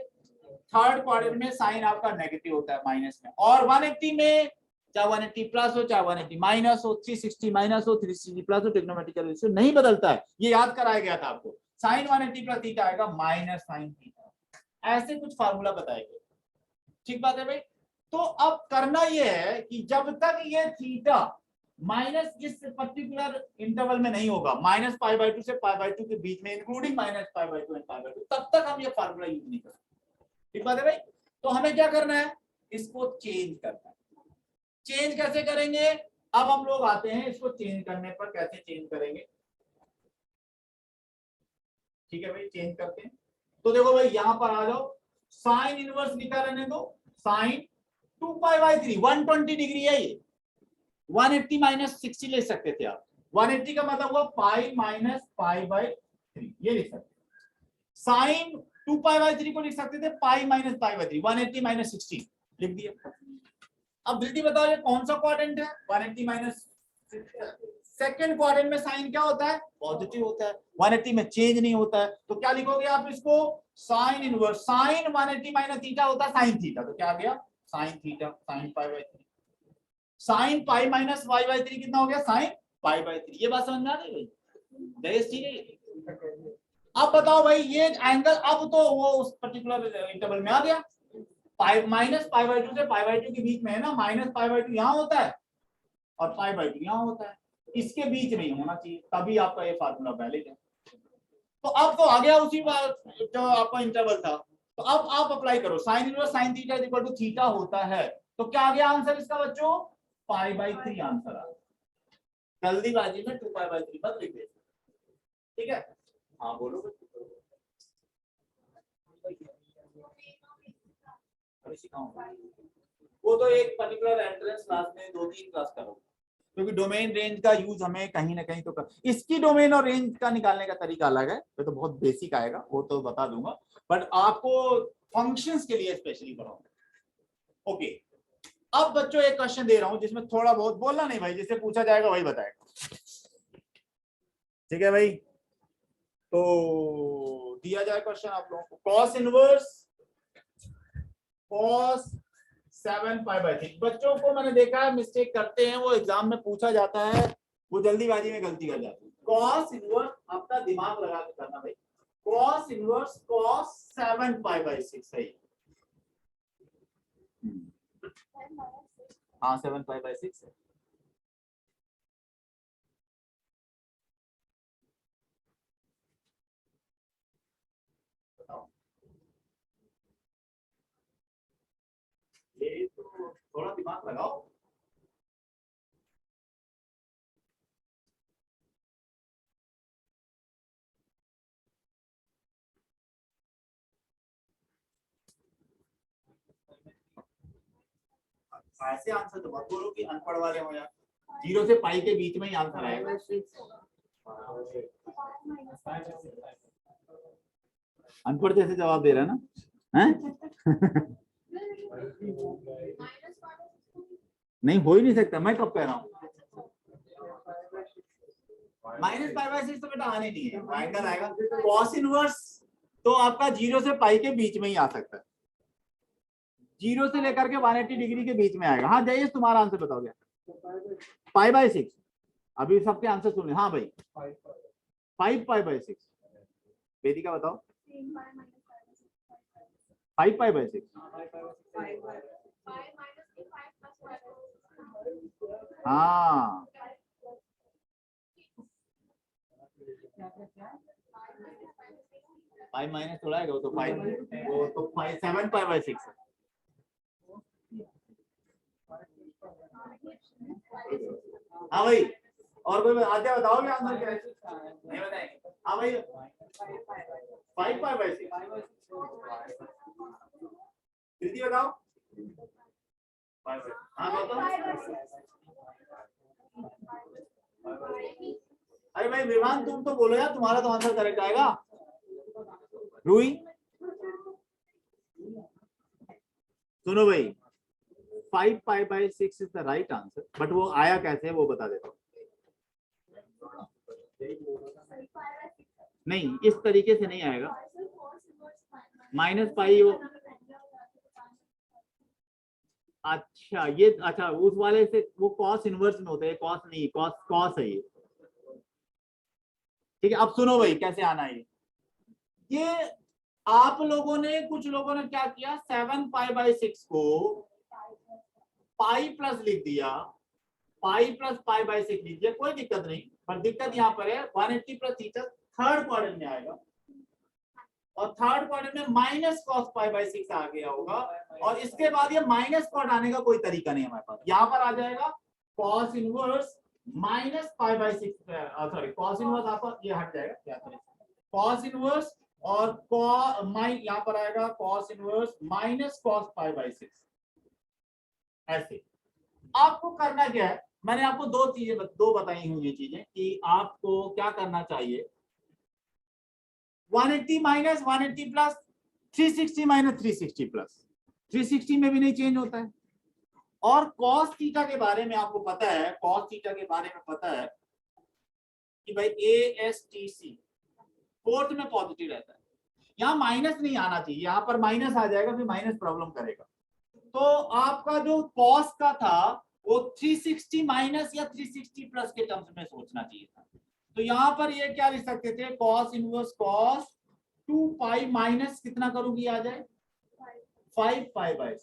थर्ड क्वाड्रेंट में साइन आपका नेगेटिव होता है, माइनस में। और 180 में चाहे 180 प्लस हो चाहे 180 माइनस हो, 360 माइनस हो 360 प्लस हो, ट्रिग्नोमेट्री का रेशियो नहीं बदलता है, ये याद कराया गया था आपको। साइन 180 प्लस थीटा आएगा माइनस साइन थीटा। ऐसे कुछ फार्मूला बताएंगे, ठीक बात है भाई। तो अब करना यह है कि जब तक ये थीटा माइनस इस पर्टिकुलर इंटरवल में नहीं होगा, माइनस पाई बाई 2 से पाई बाई 2 के बीच में, including minus pi by 2 and pi by 2, तब तक हम ये फार्मूला यूज नहीं करेंगे, ठीक बात है भाई। तो हमें क्या करना है, इसको चेंज करना है। चेंज कैसे करेंगे, अब हम लोग आते हैं इसको चेंज करने पर, कैसे चेंज करेंगे, ठीक है भाई। चेंज करते हैं तो देखो भाई यहां पर आ जाओ, साइन इनवर्स लिखा रहने दो, साइन 2 पाई बाई 3, 120 डिग्री है ये, 180 माइनस 60 ले सकते थे आप, 180 का मतलब हुआ पाई माइनस पाई बाई 3, ये लिख सकते। साइन 2 पाई बाई 3 को लिख सकते थे pi minus pi by 3, 180 minus 60 लिख दिया। अब जल्दी बताओ ये कौन सा क्वाड्रेंट है, 180 माइनस, सेकंड क्वाड्रेंट में साइन क्या होता है, पॉजिटिव होता है, 180 में चेंज नहीं होता है, तो क्या लिखोगे आप इसको, sine inverse, sine 180 minus theta होता है साइन थीटा, तो क्या आ गया sine theta, sine pi by 3, sine pi minus y by 3 कितना हो गया, साइन पाई बाई 3। ये बात समझ में आ गई भाई, ठीक है। अब बताओ भाई ये एंगल, अब तो वो उस पर्टिकुलर इंटरवल में आ गया, पाई माइनस पाई बाई 2 से पाई बाई 2 के बीच में है ना, माइनस पाई बाई 2 यहां होता है और पाई बाई 2 यहां होता है, इसके बीच नहीं होना चाहिए, तभी आपका ये फार्मूला वैलिड है। तो अब तो आ गया उसी बात जो आपका इंटरवल था, तो अब आप अप्लाई करो, sine inverse sine theta is equal to theta होता है, तो क्या आ गया आंसर इसका बच्चों, पाई बाई 3 आंसर आ गया। जल्दीबाजी में 2 पाई बाई 3 मत लिख देना, ठीक है। हाँ बोलो, वो तो एक पर्टिकुलर एंट्रेंस क्लास में 2-3 क्लास करो, क्योंकि डोमेन रेंज का यूज हमें कहीं ना कहीं तो कर, इसकी डोमेन और रेंज का निकालने का तरीका अलग है, वो तो बहुत बेसिक आएगा, वो तो बता दूंगा, बट आपको फंक्शंस के लिए स्पेशली पढ़ाऊंगा। ओके, अब बच्चों एक क्वेश्चन दे रहा हूं जिसमें थोड़ा बहुत बोलना नहीं भाई, जिससे पूछा जाएगा वही बताएगा, ठीक है भाई। तो दिया जाए क्वेश्चन आप लोगों को, cos inverse cos 7 pi by 3, बच्चों को मैंने देखा है मिस्टेक करते हैं, वो एग्जाम में पूछा जाता है, वो जल्दीबाजी में गलती कर जाते हैं। कॉस इनवर्स, अपना दिमाग लगा के करना भाई, cos inverse cos 7 pi by 6 है, हाँ 7 पाई बाई 6 है। ये तो थोड़ा दिमाग लगाओ, ऐसे आंसर तो मत बोलो कि अनपढ़ वाले हो यार, 0 से पाई के बीच में ही आंसर आएगा। अनपढ़ जैसे जवाब दे रहा है ना, हैं? नहीं हो ही नहीं सकता, मैं कब कह रहा हूँ, माइनस पाई बाई 6 तो बेटा आने नहीं है, एंगल आएगा कॉस इनवर्स, तो आपका 0 से पाई के बीच में ही आ सकता है, 0 से लेकर के 180 डिग्री के बीच में आएगा। हाँ जाइए, तुम्हारा आंसर बताओ क्या, पाई बाई 6, अभी सबके आंसर सुन, हाँ भाई 5 पाई बाई 6, वेदिका बताओ 5 पाई बाई 6, हाँ पाई माइनस थोड़ा है, वो तो 5, वो तो 7 पाई बाई 6 है। हाँ भाई, और कोई आद्या बताओगे आंसर क्या है, नहीं बताएंगे, हाँ भाई 5 पाई बाई 6, कृति बताओ, हाँ बताओ, अरे भाई विमान तुम तो बोलो यार, तुम्हारा तो आंसर करेक्ट आएगा। रूही सुनो भाई, 5 पाई by 6 is the right answer, but वो आया कैसे वो बता देता हूँ। नहीं इस तरीके से नहीं आएगा, माइनस पाई वो, अच्छा ये, अच्छा उस वाले से वो कॉस इनवर्स में होता है, कॉस नहीं, कॉस कॉस है ये, ठीक है। अब सुनो भाई कैसे आना है, ये आप लोगों ने, कुछ लोगों ने क्या किया, 7π/6 को पाई प्लस लिख दिया, पाई प्लस π/6 लिख दिया, कोई दिक्कत नहीं, पर दिक्कत यहाँ पर है 180 प्लस थीटा थर्ड क्वाड्रेंट में आएगा, और थर्ड क्वाड्रेंट में माइनस कॉस π/6 आ गया होगा, और इसके बाद ये माइनस कॉट आने का कोई तरीका नहीं हमारे पास, यहाँ पर आ जाएगा cos inverse minus π/6, sorry cos inverse आपका ये हट जाएगा, क्या कॉस इनवर्स और यहाँ पर आएगा कॉस इनवर्स माइनस कॉस π/6। ऐसे आपको करना क्या है, मैंने आपको दो बताई हुई ये चीजें कि आपको क्या करना चाहिए, 180 माइनस 180 प्लस 360 माइनस 360 प्लस 360 में भी नहीं चेंज होता है, और कॉस थीटा के बारे में आपको पता है, कॉस थीटा के बारे में पता है कि भाई ASTC फोर्थ में पॉजिटिव रहता है, यहाँ माइनस नहीं आना चाहिए, यहाँ पर माइनस आ जाएगा फिर माइनस प्रॉब्लम करेगा, तो आपका जो कॉस का था वो 360 माइनस या 360 प्लस के टर्म्स में सोचना चाहिए था, तो यहाँ पर ये क्या लिख सकते थे, कॉस इनवर्स कॉस 2π माइनस कितना करोगी आ जाए 5π/6,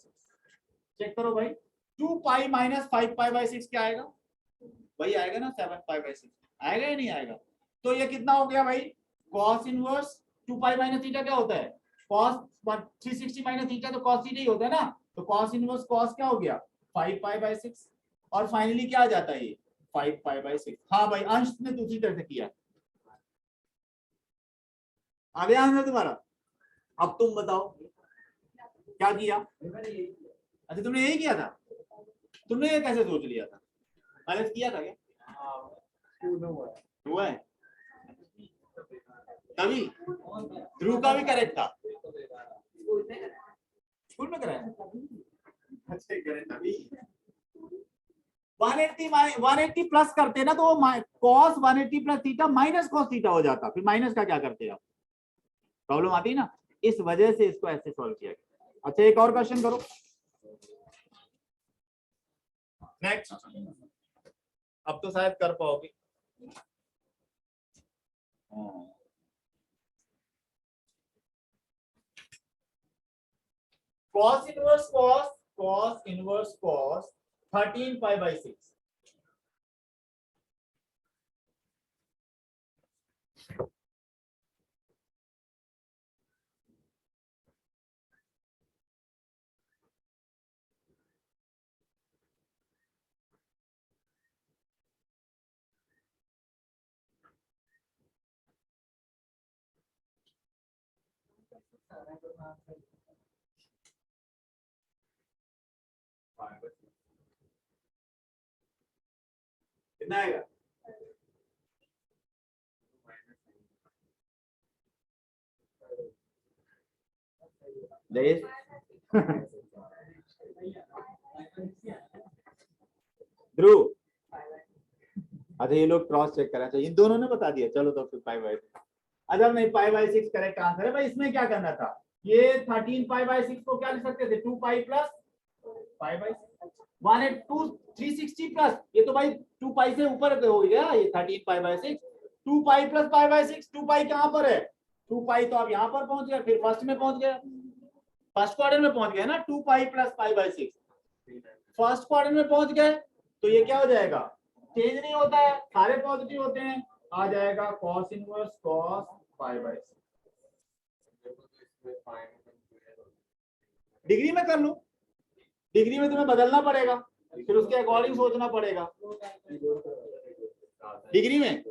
चेक करो भाई 2π माइनस 5π/6 क्या आएगा, वही आएगा ना 7π/6, आएगा या नहीं आएगा, तो ये कितना हो गया भाई, कॉस इनवर्स 2π माइनस थीटा क्या होता है, कॉस 360 माइनस थीटा तो कॉस थीटा ही होता है ना, तो कॉस इनवर्स कॉस क्या हो गया 5π/6, और फाइनली क्या आ जाता है ये 5π/6। हाँ भाई अंश ने दूसरी तरह से किया, आगे आंसर तुम्हारा, अब तुम बताओ क्या किया, अच्छा तुमने यही किया था, तुमने ये कैसे सोच लिया था, गलत किया था क्या, हुआ है तभी, ध्रुव का भी करेक्ट था, स्कूल में कराया, अच्छा करेक्ट तभी 180 प्लस करते ना तो cos 180 plus theta minus cos theta हो जाता, फिर माइनस का क्या करते आप, प्रॉब्लम आती ना, इस वजह से इसको ऐसे सॉल्व किया गया। अच्छा एक और क्वेश्चन करो नेक्स्ट, अब तो शायद कर पाओगे, कॉस इनवर्स कॉस 13π/6, कितना आएगा, ध्रुव, अच्छा ये लोग क्रॉस चेक करा, इन दोनों ने बता दिया, चलो तो फिर π/6, अच्छा नहीं π/6 करेक्ट आंसर है भाई, इसमें क्या करना था, ये 13π/6 को क्या लिख सकते थे 2π प्लस π/6, 360 प्लस, ये तो भाई 2π से ऊपर हो गया, ये 13π/6, 2π प्लस π/6, 2π कहां पर है, 2π तो आप यहां पर पहुंच गए, फिर फर्स्ट में पहुंच गया, फर्स्ट क्वाड्रेंट में पहुंच गए ना, 2π प्लस π/6 फर्स्ट क्वाड्रेंट में पहुंच गए, तो ये क्या हो जाएगा, चेंज नहीं होता है, सारे पॉजिटिव होते हैं, आ जाएगा cos इनवर्स cos π/6, डिग्री में कर लो, डिग्री में तुम्हें बदलना पड़ेगा, फिर उसके अकॉर्डिंग सोचना पड़ेगा डिग्री में,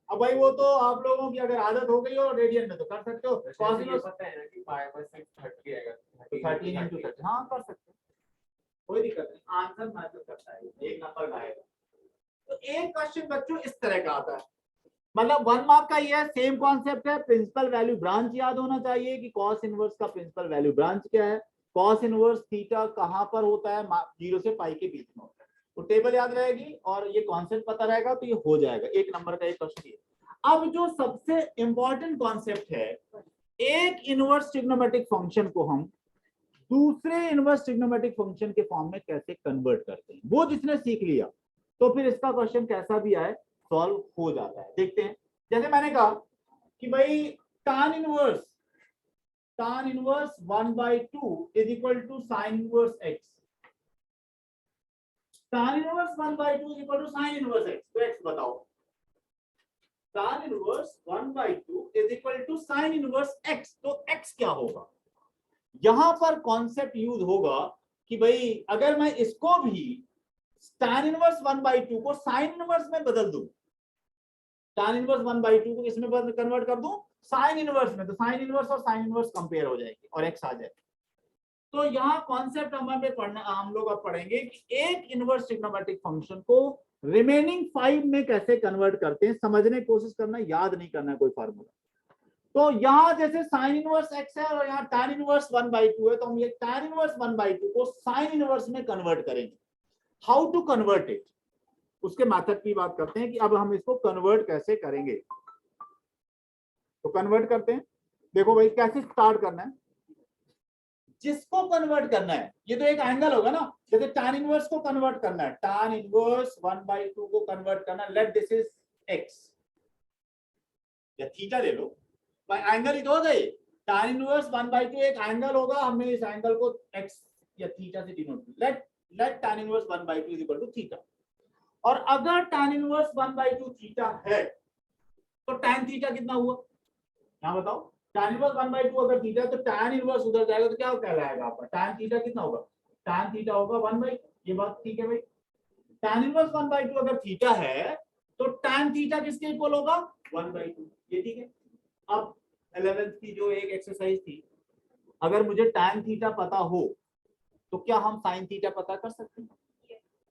अब भाई वो तो आप लोगों की अगर आदत हो गई हो रेडियन में तो कर सकते हो, cos इनवर्स पता है ना कि π/6 30 आएगा, तो 13 × 30, हाँ कर सकते हो, कोई दिक्कत नहीं, आंसर मैटर करता है, एक नंबर का आएगा। तो एक क्वेश्चन बच्चों इस तरह का आता है, मतलब 1 मार्क का ये है, सेम कॉन्सेप्ट है, प्रिंसिपल वैल्यू ब्रांच याद होना चाहिए कि कॉस इनवर्स का प्रिंसिपल वैल्यू ब्रांच क्या है, कॉस इनवर्स थीटा कहां पर होता है, 0 से पाई के बीच में होता है, तो टेबल याद रहेगी और ये कॉन्सेप्ट पता रहेगा तो ये हो जाएगा, एक नंबर का एक क्वेश्चन ये। अब जो सबसे इंपॉर्टेंट कॉन्सेप्ट है, एक इनवर्स ट्रिग्नोमेट्रिक फंक्शन को हम दूसरे इनवर्स ट्रिग्नोमेट्रिक फंक्शन के फॉर्म में कैसे कन्वर्ट करते हैं, वो जिसने सीख लिया तो फिर इसका क्वेश्चन कैसा भी आए सॉल्व हो जाता है। देखते हैं, जैसे मैंने कहा कि भाई tan inverse 1/2 is equal to sin inverse x. tan inverse 1/2 is equal to sin inverse x. तो x बताओ, tan inverse 1/2 is equal to sin inverse x. तो x क्या होगा? यहां पर कॉन्सेप्ट यूज होगा कि भाई अगर मैं इसको भी tan इनवर्स 1/2 को sin इनवर्स में बदल दूं, tan इनवर्स 1/2 को किसमें कन्वर्ट कर दूं? sin इनवर्स में, तो sin इनवर्स और sin इनवर्स कंपेयर हो जाएगी और x आ जाएगा। तो यहाँ कॉन्सेप्ट हमें पढ़ना, हम लोग अब पढ़ेंगे कि एक इनवर्स ट्रिग्नोमेट्रिक फंक्शन को रिमेनिंग 5 में कैसे कन्वर्ट करते हैं, समझने की कोशिश करना, याद नहीं करना है कोई फार्मूला। तो यहाँ जैसे sin इनवर्स x है और यहाँ tan इनवर्स 1/2 है, तो हम ये tan इनवर्स 1/2 को sin इनवर्स में कन्वर्ट करेंगे। हाउ टू कन्वर्ट इट, उसके मेथड की बात करते हैं कि अब हम इसको कन्वर्ट कैसे करेंगे। तो कन्वर्ट करते हैं, देखो भाई कैसे स्टार्ट करना है, जिसको कन्वर्ट करना है, ये तो एक एंगल होगा ना, जैसे tan इनवर्स को कन्वर्ट करना है, tan इनवर्स 1/2 को कन्वर्ट करना, लेट दिस इज x या थीटा ले लो, भाई एंगल ही तो होगा ये, tan इनवर्स 1/2 एक एंगल होगा, हमने इस एंगल को x या थीटा से डिनोट किया, let tan inverse 1/2 is equal to theta. और अगर tan इनवर्स 1/2 थीटा है तो tan थीटा कितना हुआ, यहाँ बताओ, tan इनवर्स 1/2 अगर थीटा तो tan इनवर्स उधर जाएगा तो क्या कहलाएगा आपका, tan थीटा कितना होगा, tan थीटा होगा 1/2, ये बात ठीक है भाई। tan इनवर्स 1/2 अगर थीटा है तो tan थीटा किसके इक्वल होगा, 1/2, ये ठीक है। अब 11th की जो एक एक्सरसाइज थी, अगर मुझे tan थीटा पता हो तो क्या हम sin थीटा पता कर सकते हैं?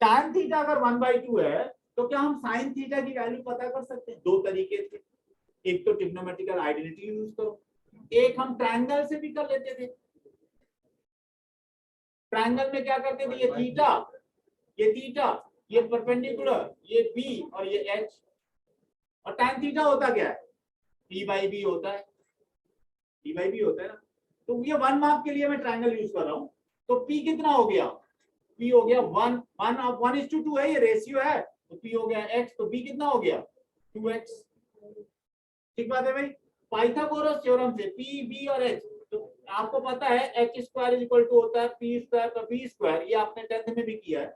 tan थीटा अगर 1/2 है तो क्या हम sin थीटा की वैल्यू पता कर सकते हैं? दो तरीके से, एक तो ट्रिग्नोमेट्रिकल आइडेंटिटी यूज करो, एक हम ट्रायंगल से भी कर लेते थे। ट्रायंगल में क्या करते थे, ये थीटा, ये परपेंडिकुलर, ये बी और ये एच, और tan थीटा होता क्या है, p/b होता है, p/b होता है ना। तो ये 1 मार्क के लिए मैं ट्रायंगल यूज कर रहा हूं, तो p कितना हो गया, p हो गया 1:2 है, ये रेशियो है, तो p हो गया x, तो b कितना हो गया 2x। ठीक बात है भाई। पाइथागोरस थ्योरम से p b और h, तो आपको पता है h² इक्वल टू होता है p², तो b², ये आपने 10th में भी किया है।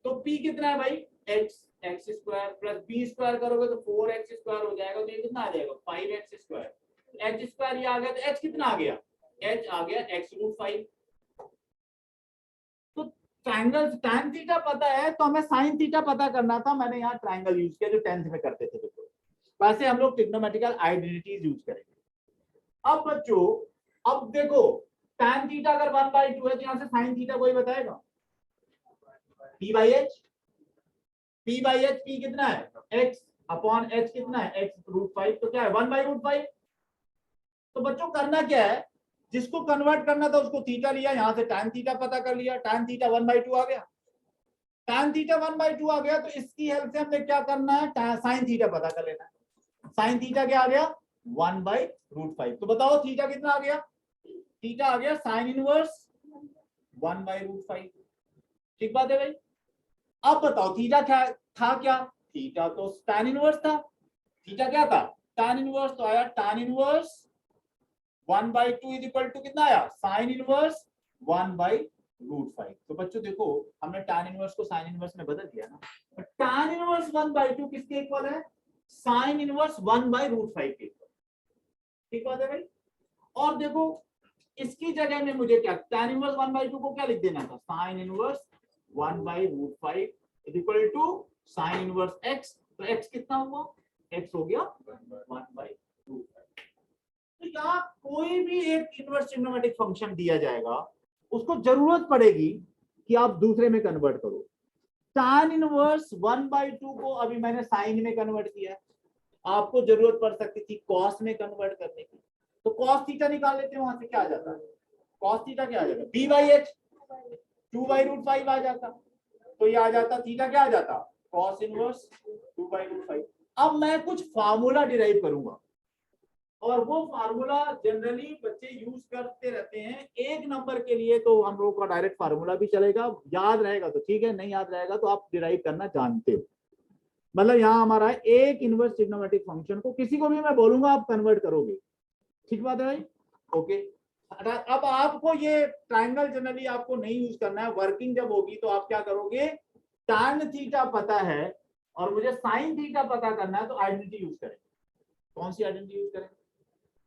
तो p कितना है भाई, x² प्लस b² करोगे तो 4x² हो जाएगा, तो ये कितना आ जाएगा 5x², h² ये आ गया, तो h कितना आ गया, h आ गया x√5। तो ट्रायंगल tan थीटा पता है तो हमें sin थीटा पता करना था, मैंने यहाँ ट्रायंगल यूज किया जो 10th में करते थे। देखो वैसे हम लोग ट्रिग्नोमेट्रिकल आइडेंटिटीज यूज करेंगे। अब बच्चों, अब देखो tan थीटा अगर 1/2 है तो यहाँ से sin थीटा कोई बताएगा, p/h, p कितना है, x अपॉन h कितना है, x√5, तो क्या है 1/√5। तो बच्चों करना क्या है, जिसको कन्वर्ट करना था उसको थीटा लिया, यहां से tan थीटा पता कर लिया, tan थीटा 1/2 आ गया, tan थीटा 1/2 आ गया, तो इसकी हेल्प से हमें क्या करना है, sin थीटा पता कर लेना है। sin थीटा क्या आ गया 1/√5, तो बताओ थीटा कितना आ गया, थीटा आ गया sin इनवर्स 1/√5। ठीक बात है भाई। अब बताओ थीटा क्या था, क्या थीटा तो tan इनवर्स था, थीटा क्या था tan इनवर्स, तो आया tan inverse 1/2 is equal to कितना आया, sin इनवर्स 1/√5। तो बच्चों देखो हमने tan इनवर्स को sin इनवर्स में बदल दिया ना, tan इनवर्स 1/2 किसके इक्वल है, sin इनवर्स 1/√5 के इक्वल। ठीक बात है भाई। और देखो इसकी जगह में मुझे क्या, tan इनवर्स 1/2 को क्या लिख देना था, sin inverse 1/√5 is equal to sin inverse x, तो x कितना हुआ, x हो गया 1/√5। तो यहाँ कोई भी एक इनवर्स ट्रिग्नोमेट्रिक फंक्शन दिया जाएगा, उसको जरूरत पड़ेगी कि आप दूसरे में कन्वर्ट करो। tan इनवर्स 1/2 को अभी मैंने sin में कन्वर्ट किया, आपको जरूरत पड़ सकती थी cos में कन्वर्ट करने की, तो cos थीटा निकाल लेते हैं, वहां से क्या आ जाता है, cos थीटा क्या आ जाएगा, b/h 2/√5 आ जाता, तो ये आ जाता थीटा क्या आ जाता, cos इनवर्स 2/√5। अब मैं कुछ फार्मूला डिराइव करूंगा, और वो फार्मूला जनरली बच्चे यूज करते रहते हैं एक नंबर के लिए, तो हम लोग का डायरेक्ट फार्मूला भी चलेगा, याद रहेगा तो ठीक है, नहीं याद रहेगा तो आप डिराइव करना जानते हो। मतलब यहाँ हमारा एक इनवर्स ट्रिग्नोमेट्रिक फंक्शन को किसी को भी मैं बोलूंगा आप कन्वर्ट करोगे, ठीक बात है भाई, ओके। अब आपको ये ट्रायंगल जनरली आपको नहीं यूज करना है, वर्किंग जब होगी तो आप क्या करोगे, tan थीटा पता है और मुझे sin थीटा पता करना है, तो आइडेंटिटी यूज करें। कौन सी आइडेंटिटी यूज करें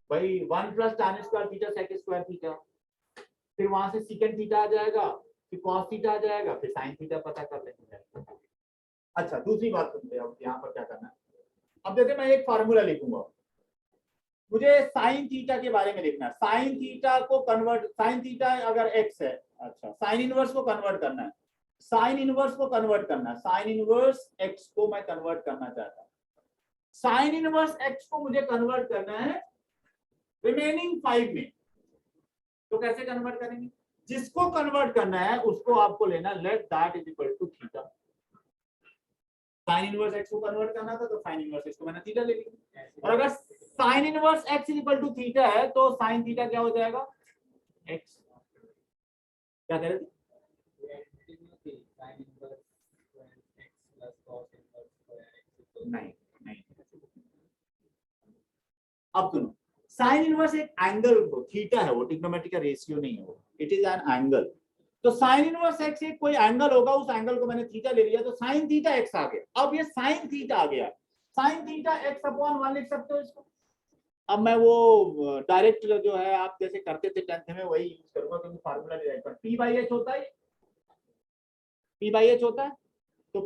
भाई, 1 + tan square theta sec square theta, फिर वहां से secant थीटा आ जाएगा, फिर cos थीटा आ जाएगा, फिर sin थीटा पता कर लेंगे। अच्छा दूसरी बात सुनते हैं, अब यहाँ पर क्या करना है, अब जैसे मैं एक फार्मूला लिखूंगा, मुझे साइन थीटा के बारे में लिखना है, साइन थीटा को कन्वर्ट, साइन थीटा अगर x है, अच्छा साइन इनवर्स को कन्वर्ट करना है, साइन इनवर्स को कन्वर्ट करना है, साइन इनवर्स x को मैं कन्वर्ट करना चाहता हूं, साइन इनवर्स x को मुझे कन्वर्ट करना है रिमेनिंग 5 में, तो कैसे कन्वर्ट करेंगे, जिसको कन्वर्ट करना है उसको आपको लेना let that is equal to theta, sine inverse x को कन्वर्ट करना था तो साइन इनवर्स x को मैंने थीटा ले लिया, और अगर sine inverse x equal to theta है तो साइन थीटा क्या हो जाएगा x, क्या कह रहे थे, नहीं नहीं, अब सुनो, साइन इनवर्स एक एंगल को थीटा है, वो ट्रिग्नोमेट्री का रेशियो नहीं है, वो इट इज एन एंगल, तो साइन इनवर्स x एक कोई एंगल होगा, उस एंगल को मैंने थीटा ले लिया तो साइन थीटा x आ गया, अब ये साइन थीटा आ गया, साइन थीटा x/1 लिख सकते हो इसको। अब मैं वो डायरेक्ट जो है आप जैसे करते थे 10th में वही यूज करूंगा, क्योंकि फार्मूला डिराइव कर p/h होता है, p/h होता है, तो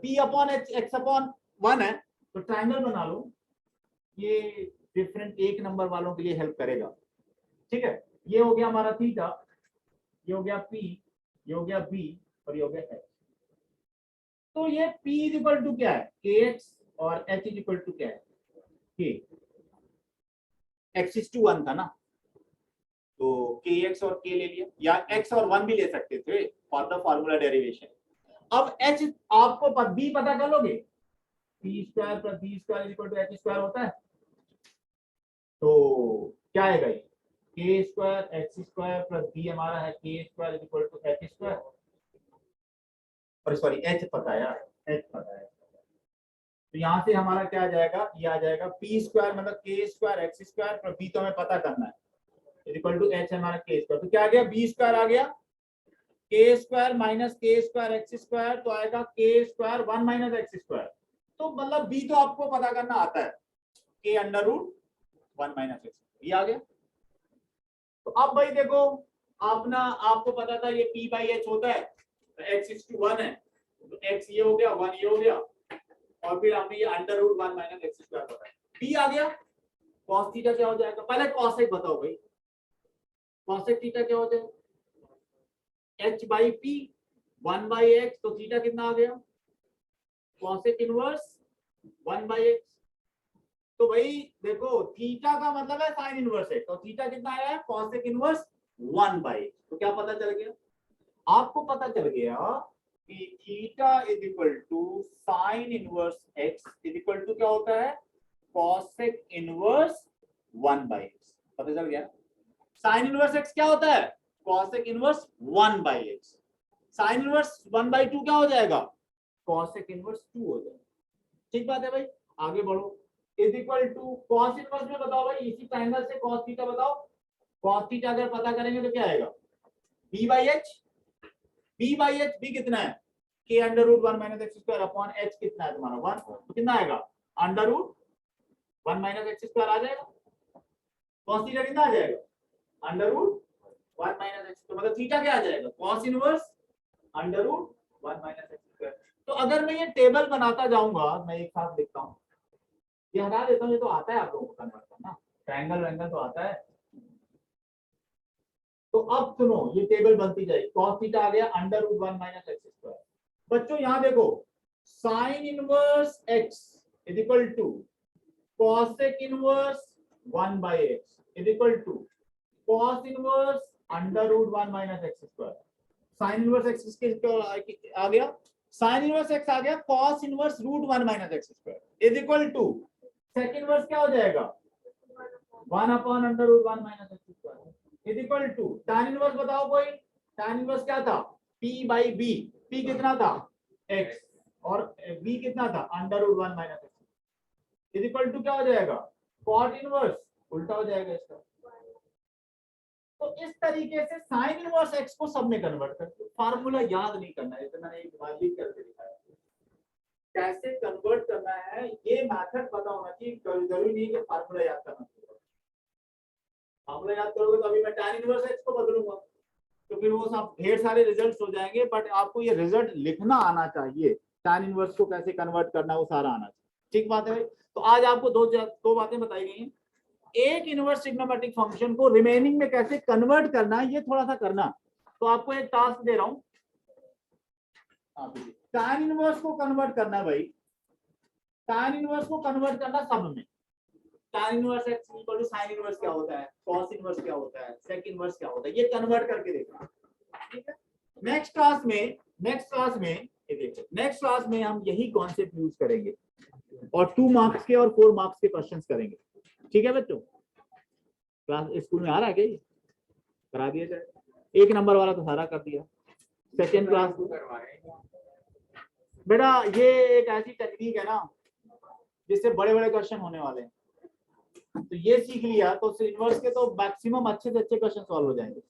p/h x/1 है, तो ट्रायंगल बना लो, ये डिफरेंट एक नंबर वालों के लिए हेल्प करेगा, ठीक है, ये हो गया हमारा थीटा, ये हो गया p, ये हो गया b और ये हो गया h, तो ये p इक्वल टू क्या है kx और h इक्वल टू क्या है k, x is to 1 था ना, तो kx और k ले लिया, या x और 1 भी ले सकते थे फॉर द फार्मूला डेरिवेशन। अब h आपको b पता कर लोगे, p² + b² = h² होता है, तो क्या आएगा ये k² x² + b हमारा है k² = h², और सॉरी h पता है यार, h पता है, तो यहाँ से हमारा क्या आ जाएगा, ये आ जाएगा p² मतलब k² x² + b तो हमें पता करना है इक्वल टू h हमारा k², तो क्या आ गया b² आ गया, k² - k² x², तो आएगा k² 1 - x², तो मतलब b तो आपको पता करना आता है, k√1 - x, ये आ गया। तो अब भाई देखो, आपको पता था ये p/h होता है, तो x is to 1 है, तो x ये हो गया, 1 ये हो गया, और फिर हमें ये √1 - x² पता है, p आ गया, cos थीटा क्या हो जाएगा, पहले cos एक बताओ भाई, cos थीटा क्या हो जाएगा, h/p 1/x, तो थीटा कितना आ गया, cos इनवर्स 1/x, तो भाई देखो थीटा का मतलब है साइन इनवर्स है, तो थीटा कितना आया है cos इनवर्स 1/x, तो क्या पता चल गया, आपको पता चल गया कि theta is equal to sine inverse x is equal to क्या होता है cosec इनवर्स 1/x, पता चल गया, साइन इनवर्स x क्या होता है cosec inverse 1/x, sine inverse 1/2 क्या हो जाएगा cosec इनवर्स 2 हो जाएगा, ठीक बात है भाई, आगे बढ़ो, is equal to cos inverse में बताओ भाई, इसी ट्रायंगल से cos थीटा बताओ, cos थीटा अगर पता करेंगे तो क्या आएगा b/h, b/h b कितना है k√1 - x² अपॉन h कितना है तुम्हारा 1, तो कितना आएगा √1 - x² आ जाएगा, cos थीटा कितना आ जाएगा √1 - x, तो मतलब थीटा क्या आ जाएगा cos इनवर्स √1 - x²। तो अगर मैं ये टेबल बनाता जाऊंगा, मैं एक साथ लिखता हूं, ये हटा देता हूं, ये तो आता है आप लोगों को कन्वर्ट करना, ट्रायंगल वैंगल तो आता है, तो अब सुनो ये टेबल बनती जाएगी, cos थीटा आ गया √1 - x², बच्चों यहां देखो sine inverse x is equal to cosec inverse 1/x is equal to cos inverse √1 - x², sine inverse x किसके आ गया, साइन इनवर्स x आ गया cos inverse √1 - x² is equal to sec inverse क्या हो जाएगा 1/√1 - x² is equal to tan inverse बताओ कोई, tan इनवर्स क्या था p/b, p कितना था x और b कितना था √1 - x इज इक्वल टू क्या हो जाएगा cot इनवर्स उल्टा हो जाएगा इसका। तो इस तरीके से साइन इनवर्स एक्स को सब में कन्वर्ट करते, फार्मूला याद नहीं करना है, तो मैंने एक बार लिख करके दिखाया कैसे कन्वर्ट करना है, ये मेथड पता होना चाहिए। जरूरी नहीं कि फार्मूला याद करना चाहिए, फार्मूला याद करोगे तो अभी मैं tan इनवर्स एक्स को बदलूंगा तो फिर वो सब ढेर सारे रिजल्ट्स हो जाएंगे, बट आपको ये रिजल्ट लिखना आना चाहिए, tan इनवर्स को कैसे कन्वर्ट करना है वो सारा आना चाहिए। ठीक बात है। तो आज आपको दो बातें बताई गई हैं, एक इनवर्स ट्रिग्नोमेट्रिक फंक्शन को रिमेनिंग में कैसे कन्वर्ट करना है ये थोड़ा सा करना। तो आपको एक टास्क दे रहा हूं, tan इनवर्स को कन्वर्ट करना भाई, tan इनवर्स को कन्वर्ट करना सब में। tan inverse x equal to sin inverse क्या होता है, cos इनवर्स क्या होता है, sec इनवर्स क्या होता है, ये कन्वर्ट करके देखना। ठीक है। नेक्स्ट क्लास में हम यही कॉन्सेप्ट यूज करेंगे और 2 मार्क्स के और 4 मार्क्स के क्वेश्चंस करेंगे। ठीक है बच्चों, क्लास स्कूल में आ रहा है क्या, ये करा दिया जाए। 1 नंबर वाला तो सारा कर दिया, सेकेंड क्लास बेटा ये एक ऐसी टेक्निक है ना जिससे बड़े बड़े क्वेश्चन होने वाले हैं, तो ये सीख लिया तो इनवर्स के तो मैक्सिमम अच्छे से अच्छे क्वेश्चन सॉल्व हो जाएंगे।